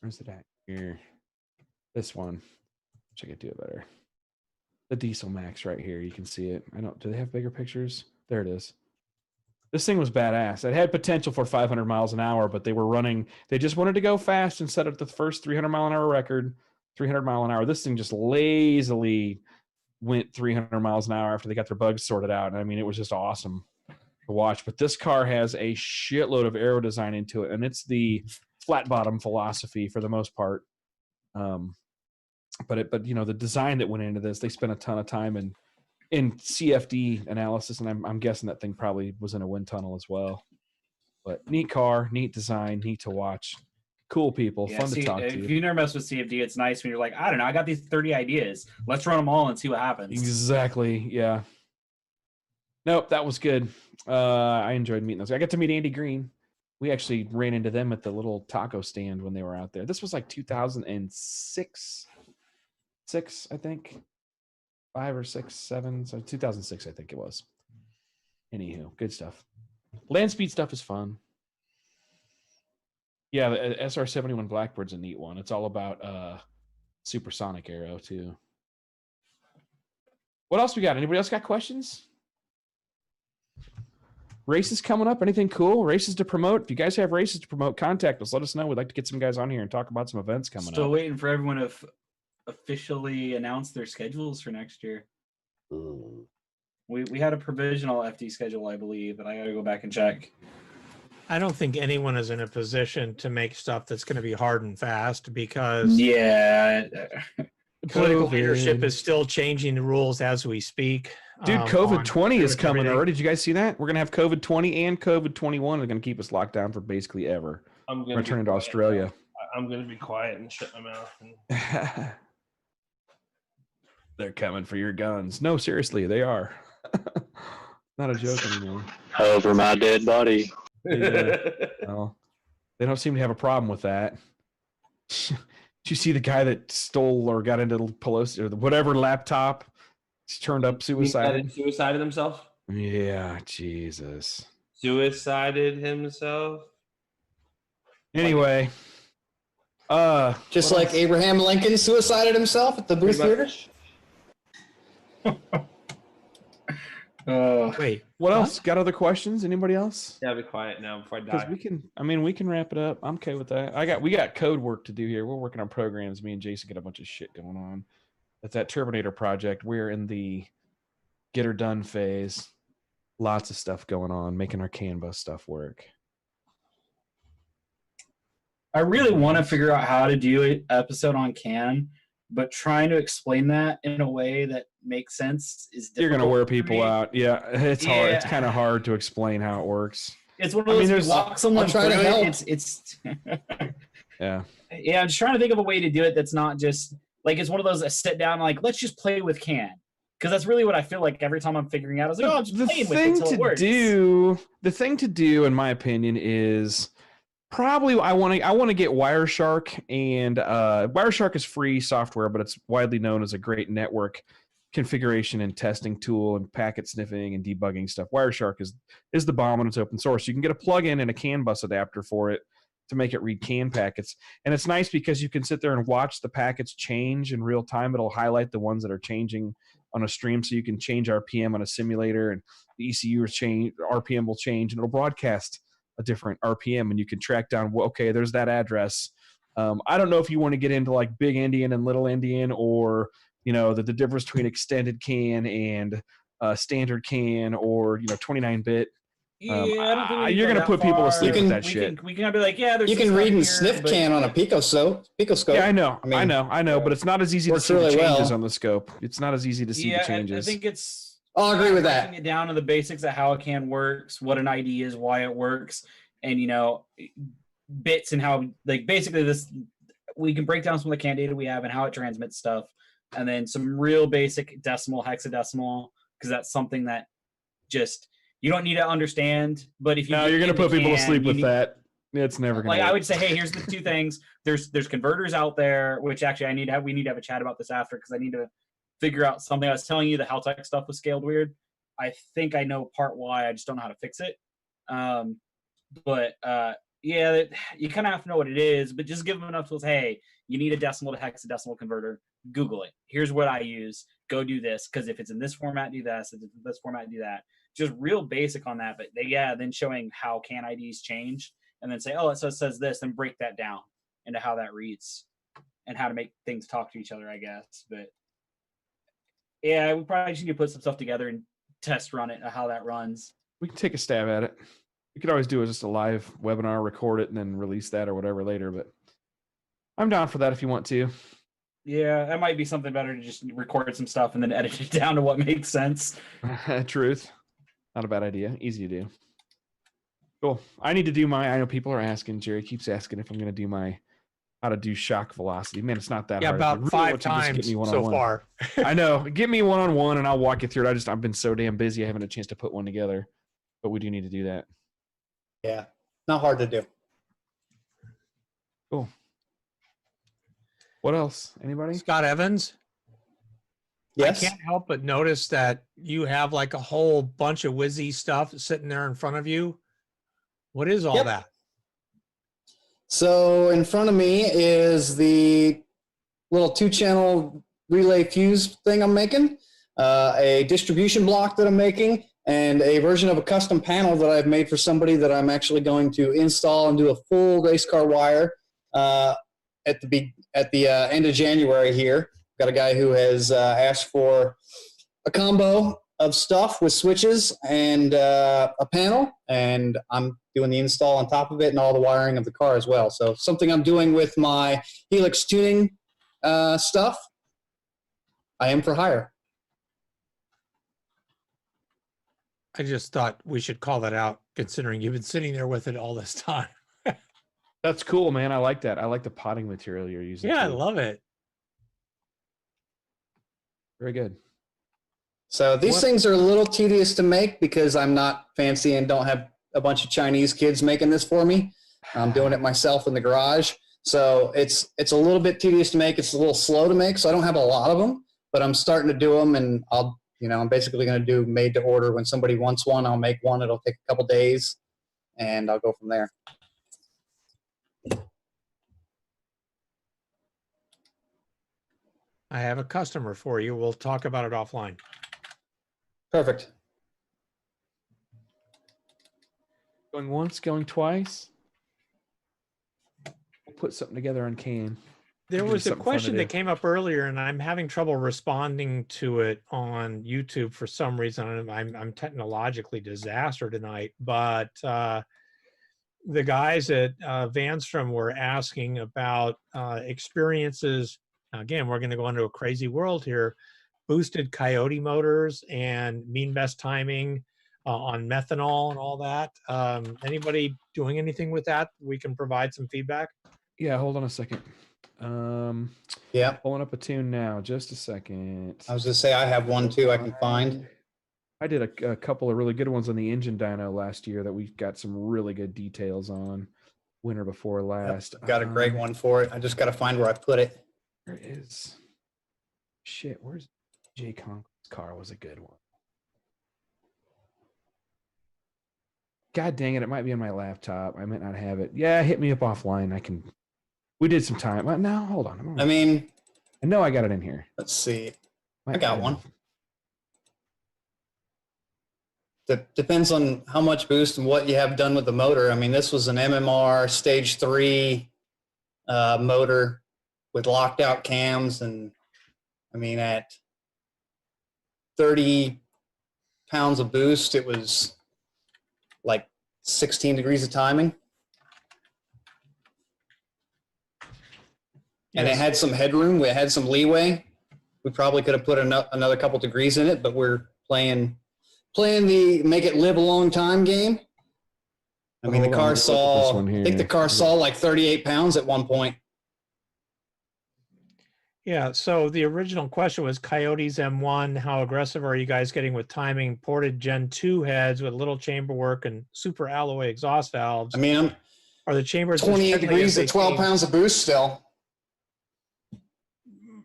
where's it at here? This one. Wish I could do it better. The Diesel Max right here. You can see it. Do they have bigger pictures? There it is. This thing was badass. It had potential for 500 miles an hour, but they just wanted to go fast and set up the first 300 mile an hour record, 300 mile an hour. This thing just lazily went 300 miles an hour after they got their bugs sorted out. And I mean, it was just awesome to watch. But this car has a shitload of aero design into it, and it's the flat bottom philosophy for the most part. But the design that went into this, they spent a ton of time in CFD analysis, and I'm guessing that thing probably was in a wind tunnel as well. But neat car, neat design, neat to watch. Cool people, fun to talk to. If you never mess with CFD, it's nice when you're like, I don't know, I got these 30 ideas. Let's run them all and see what happens. Exactly, yeah. Nope, that was good. I enjoyed meeting those. I got to meet Andy Green. We actually ran into them at the little taco stand when they were out there. This was like 2006, I think. 5 or 6, 7. So 2006, I think it was. Anywho, good stuff. Land speed stuff is fun. Yeah, the SR-71 Blackbird's a neat one. It's all about supersonic arrow too. What else we got? Anybody else got questions? Races coming up? Anything cool? Races to promote? If you guys have races to promote, contact us. Let us know. We'd like to get some guys on here and talk about some events coming Still up. waiting for everyone to officially announce their schedules for next year. We had a provisional FD schedule, I believe, but I got to go back and check. I don't think anyone is in a position to make stuff that's going to be hard and fast because Yeah. political COVID. leadership is still changing the rules as we speak. Dude, COVID 20 is on coming everything. already. Did you guys see that? We're going to have COVID 20 and COVID 21. They're going to keep us locked down for basically ever. I'm We're returning to Australia. I'm going to be quiet and shut my mouth. And... They're coming for your guns. No, seriously, they are. Not a joke anymore. Over my dead body. Yeah. Well, they don't seem to have a problem with that. Did you see the guy that stole or got into Pelosi or whatever laptop? He's turned up suicided. Suicided himself? Yeah, Jesus. Suicided himself? Anyway. Just like Abraham Lincoln suicided himself at the Booth Theater. Wait, What else? Got other questions? Anybody else? Yeah, be quiet now before I Because die. we can wrap it up. I'm okay with that. We got code work to do here. We're working on programs. Me and Jason got a bunch of shit going on. That's that Terminator project. We're in the get her done phase. Lots of stuff going on, making our Canva stuff work. I really want to figure out how to do an episode on CAN, but trying to explain that in a way that makes sense is difficult. You're gonna wear for people me. out. Yeah, it's hard. It's Yeah. kind of hard to explain how it works. It's one of those. there's- You walk someone I'll try to through help. it. It's Yeah. yeah. I'm just trying to think of a way to do it that's not just like it's one of those sit down like let's just play with CAN because that's really what I feel like every time I'm figuring out. I was like, oh, I'm just The playing with it thing until it to works. the thing to do, in my opinion, is probably I want to get Wireshark, and Wireshark is free software, but it's widely known as a great network configuration and testing tool and packet sniffing and debugging stuff. Wireshark is the bomb, and it's open source. You can get a plugin and a CAN bus adapter for it to make it read CAN packets, and it's nice because you can sit there and watch the packets change in real time. It'll highlight the ones that are changing on a stream, so you can change RPM on a simulator, and the ECU RPM will change, and it'll broadcast a different RPM, and you can track down, well, okay, there's that address. I don't know if you want to get into like big Indian and little Indian, or the difference between extended CAN and standard CAN, or 29-bit. Yeah, I don't think we You're go gonna that put people to far. sleep with that we shit. we can be like, yeah, there's You some can stuff read and here, sniff but- CAN on a picoscope. Yeah, I know, I mean, I know, but it's not as easy to works see the really changes well. on the scope. It's not as easy to see the changes. I think it's. I'll agree with breaking that. it down to the basics of how a CAN works, what an ID is, why it works, and bits and how basically this we can break down some of the CAN data we have and how it transmits stuff, and then some real basic decimal, hexadecimal, because that's something that just you don't need to understand. But if you No, you're gonna put people to CAN, sleep you with need- that. It's never gonna. Like I work. would say, hey, here's the two things. There's converters out there, which actually we need to have a chat about this after because I need to figure out something. I was telling you the Haltech stuff was scaled weird. I think I know part why. I just don't know how to fix it. Yeah, you kind of have to know what it is, but just give them enough tools. Hey, you need a decimal to hexadecimal converter. Google it. Here's what I use. Go do this because if it's in this format, do this. If it's in this format, do that. Just real basic on that. But then showing how CAN IDs change, and then say, oh, it says this, and break that down into how that reads and how to make things talk to each other, I guess. But yeah, we probably just need to put some stuff together and test run it, how that runs. We can take a stab at it. We could always do just a live webinar, record it, and then release that or whatever later. But I'm down for that if you want to. Yeah, that might be something better to just record some stuff and then edit it down to what makes sense. Truth. Not a bad idea. Easy to do. Cool. I need to do I know people are asking, Jerry keeps asking if I'm going to do how to do shock velocity. Man, it's not that yeah, hard. about Really 5 want you to just times get me so one-on-one. far. I know. Get me one-on-one and I'll walk you through it. I've been so damn busy. I haven't had a chance to put one together, but we do need to do that. Yeah, not hard to do. Cool. What else? Anybody? Scott Evans. Yes. I can't help but notice that you have like a whole bunch of whizzy stuff sitting there in front of you. What is all Yep. that? So in front of me is the little 2-channel relay fuse thing I'm making, a distribution block that I'm making, and a version of a custom panel that I've made for somebody that I'm actually going to install and do a full race car wire at the end of January here. Got a guy who has asked for a combo of stuff with switches and a panel, and I'm doing the install on top of it and all the wiring of the car as well. So something I'm doing with my Helix tuning stuff. I am for hire. I just thought we should call that out, considering you've been sitting there with it all this time. That's cool, man. I like that. I like the potting material you're using. Yeah, I too. love it. Very good. So these things are a little tedious to make because I'm not fancy and don't have a bunch of Chinese kids making this for me. I'm doing it myself in the garage. So it's a little bit tedious to make. It's a little slow to make. So I don't have a lot of them, but I'm starting to do them, and I'm basically going to do made to order. When somebody wants one, I'll make one. It'll take a couple days, and I'll go from there. I have a customer for you. We'll talk about it offline. Perfect. Going once, going twice. We'll put something together on Can. There Give us was a something fun to question that do. came up earlier, and I'm having trouble responding to it on YouTube for some reason. I'm technologically disaster tonight, but the guys at Vanstrom were asking about experiences. Again, we're going to go into a crazy world here. Boosted Coyote motors and mean best timing on methanol and all that. Anybody doing anything with that? We can provide some feedback. Yeah, hold on a second. Yeah. Pulling up a tune now. Just a second. I was going to say I have one too I can find. I did a couple of really good ones on the engine dyno last year that we've got some really good details on. Winter before last. I've got a great one for it. I just got to find where I put it. There it is. Shit, where's Jay Conkl's car was a good one. God dang it, it might be on my laptop. I might not have it. Yeah, hit me up offline. We did some time. No, hold on. I mean, I know I got it in here. let's see. I Might got have. one. Depends on how much boost and what you have done with the motor. I mean, this was an MMR stage 3 motor with locked out cams, and I mean at 30 pounds of boost, it was like 16 degrees of timing. And it had some headroom. We had some leeway. We probably could have put another couple degrees in it, but we're playing the make it live a long time game. I mean, the car saw, I think the car saw like 38 pounds at one point. Yeah, so the original question was Coyotes M1, how aggressive are you guys getting with timing? Ported Gen 2 heads with little chamber work and super alloy exhaust valves. I mean, are the chambers 28 degrees at 12 pounds of boost still?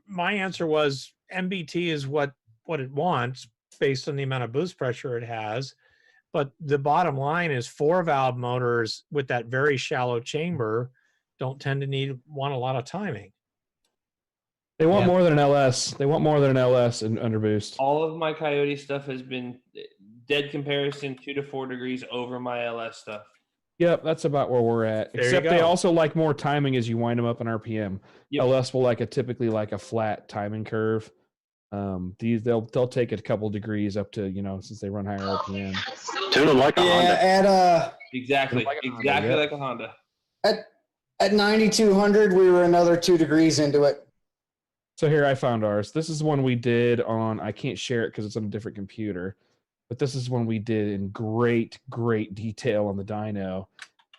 My answer was MBT is what it wants based on the amount of boost pressure it has. But the bottom line is 4-valve motors with that very shallow chamber don't tend to want a lot of timing. They want more than an LS. They want more than an LS in under boost. All of my Coyote stuff has been dead comparison 2 to 4 degrees over my LS stuff. Yep, that's about where we're at. There you Except they go. also like more timing as you wind them up in RPM. Yep. LS will typically like a flat timing curve. They'll take it a couple degrees up to, since they run higher RPM. Tune them like a Honda. Exactly Like a Honda, like a Honda. At 9,200, we were another 2 degrees into it. So here I found ours. This is one we did on, I can't share it because it's on a different computer, but this is one we did in great, great detail on the dyno.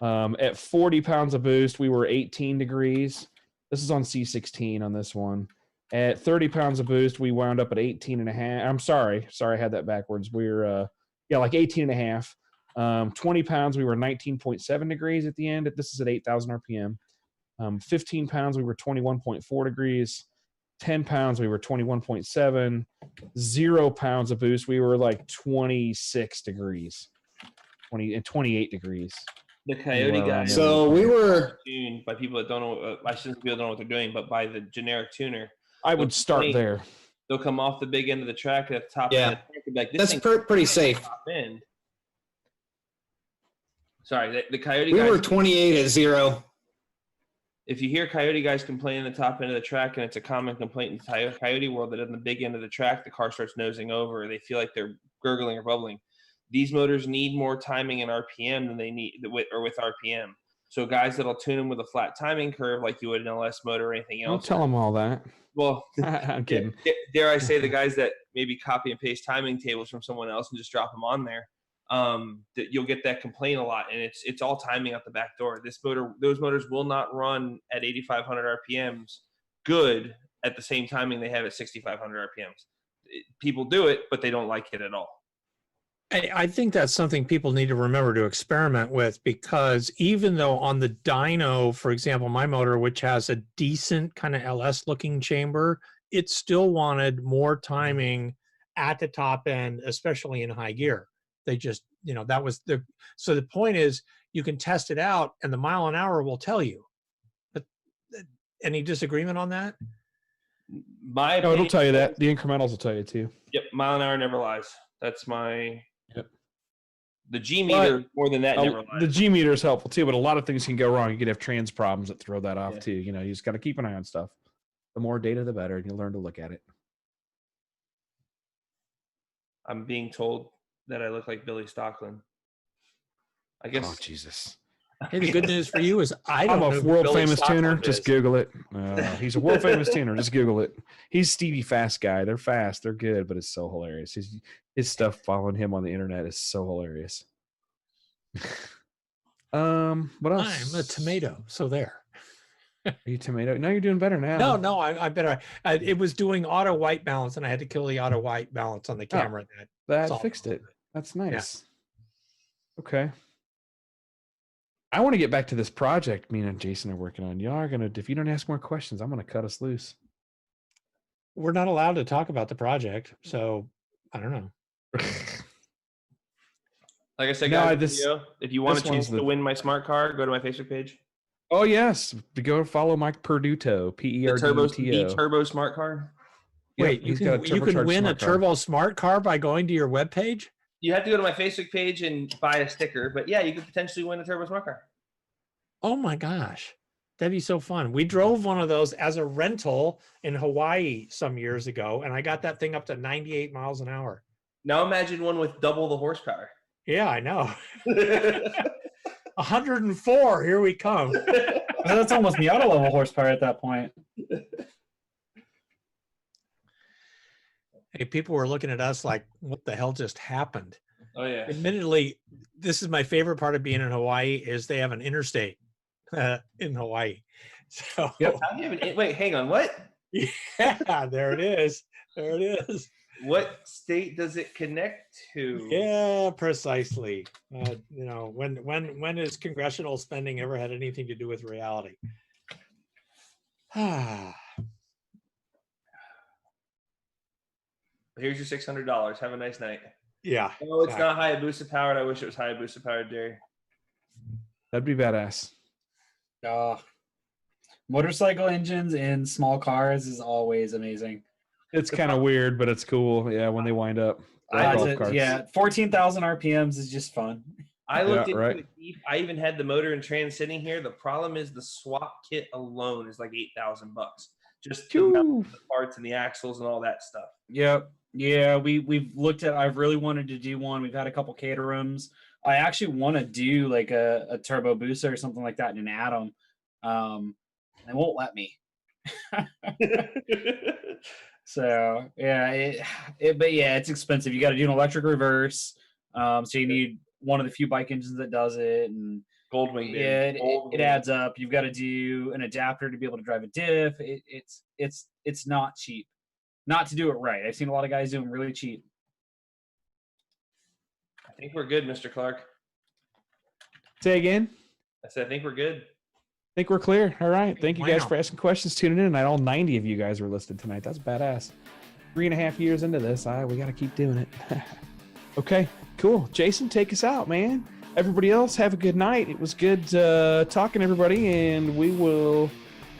At 40 pounds of boost, we were 18 degrees. This is on C16 on this one. At 30 pounds of boost, we wound up at 18 and a half. I'm sorry, I had that backwards. We were, like 18 and a half. 20 pounds, we were 19.7 degrees at the end. This is at 8,000 RPM. 15 pounds, we were 21.4 degrees. 10 pounds, we were 21.7. 0 pounds of boost, we were like 26 degrees. 28 degrees. The Coyote guys. So we were tuned by people that don't know. I shouldn't people don't know what they're doing, but by the generic tuner. I would start there. They'll come off the big end of the track at the top end of the track and be like, this that's thing's pretty safe. top end. Sorry, the Coyote We guys. were 28 at 0. If you hear Coyote guys complaining the top end of the track, and it's a common complaint in the Coyote world that on the big end of the track, the car starts nosing over. They feel like they're gurgling or bubbling. These motors need more timing in RPM than they need with RPM. So guys that'll tune them with a flat timing curve like you would an LS motor or anything else. Don't tell them all that. Well, I'm kidding. Dare I say the guys that maybe copy and paste timing tables from someone else and just drop them on there, that you'll get that complaint a lot, and it's all timing out the back door. Those motors will not run at 8,500 RPMs good at the same timing they have at 6,500 RPMs. People do it, but they don't like it at all. I think that's something people need to remember to experiment with, because even though on the dyno, for example, my motor, which has a decent kind of LS looking chamber, it still wanted more timing at the top end, especially in high gear. They just, that was so the point is you can test it out and the mile an hour will tell you. But any disagreement on that? No, it'll tell you that. The incrementals will tell you too. Yep, mile an hour never lies. That's my. Yep. The G meter more than that never lies. The G meter is helpful too, but a lot of things can go wrong. You could have trans problems that throw that off too. You just got to keep an eye on stuff. The more data, the better, and you'll learn to look at it. I'm being told that I look like Billy Stockland. I guess. Oh Jesus! Hey, the good news for you is I'm a world famous tuner. Just Google it. He's a world famous tuner. Just Google it. He's Stevie Fast guy. They're fast. They're good, but it's so hilarious. His stuff following him on the internet is so hilarious. What else? I'm a tomato. So there. Are you tomato? No, you're doing better now. No, I better. It was doing auto white balance, and I had to kill the auto white balance on the camera. That fixed it. That's nice. Yeah. Okay. I want to get back to this project me and Jason are working on. Y'all are going to, if you don't ask more questions, I'm going to cut us loose. We're not allowed to talk about the project, so I don't know. Like I said, guys, if you want a chance to win my smart car, go to my Facebook page. Oh, yes. Go follow Mike Perduto, Perduto. The Turbo Smart Car. Wait, you can win a Turbo Smart Car by going to your webpage? You have to go to my Facebook page and buy a sticker, but yeah, you could potentially win a Turbo Smart Car. Oh my gosh. That'd be so fun. We drove one of those as a rental in Hawaii some years ago, and I got that thing up to 98 miles an hour. Now imagine one with double the horsepower. Yeah, I know. 104, here we come. That's almost Miata level horsepower at that point. Hey, people were looking at us like, what the hell just happened? Oh, yeah. Admittedly, this is my favorite part of being in Hawaii is they have an interstate in Hawaii. So wait, hang on, what? Yeah, there it is. There it is. What state does it connect to? Yeah, precisely. When has congressional spending ever had anything to do with reality? Here's your $600. Have a nice night. Yeah. No, it's not Hayabusa powered. I wish it was Hayabusa powered, Jerry. That'd be badass. Motorcycle engines in small cars is always amazing. It's kind of weird, but it's cool. Yeah, when they wind up. 14,000 RPMs is just fun. I looked into it deep. I even had the motor and trans sitting here. The problem is the swap kit alone is like $8,000. Just the parts and the axles and all that stuff. Yep. Yeah, we've looked at. I've really wanted to do one. We've had a couple Caterhams. I actually want to do like a turbo booster or something like that in an Atom. They won't let me. So yeah, but yeah, it's expensive. You got to do an electric reverse. So you need one of the few bike engines that does it, and Goldwing. Yeah, it adds up. You've got to do an adapter to be able to drive a diff. It's not cheap. Not to do it right. I've seen a lot of guys do them really cheap. I think we're good, Mr. Clark. Say again? I said I think we're good. I think we're clear. All right. Thank you guys for asking questions, tuning in. All 90 of you guys were listed tonight. That's badass. 3.5 years into this, we got to keep doing it. Okay, cool. Jason, take us out, man. everybody else, have a good night. It was good talking to everybody, and we will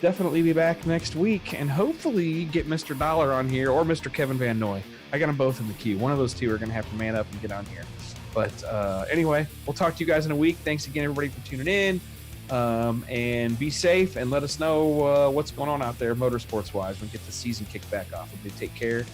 definitely be back next week and hopefully get Mr. Dollar on here or Mr. Kevin Van Noy. I got them both in the queue. One of those two are going to have to man up and get on here. But anyway, we'll talk to you guys in a week. Thanks again, everybody, for tuning in. And be safe and let us know what's going on out there motorsports-wise when we get the season kicked back off. Take care.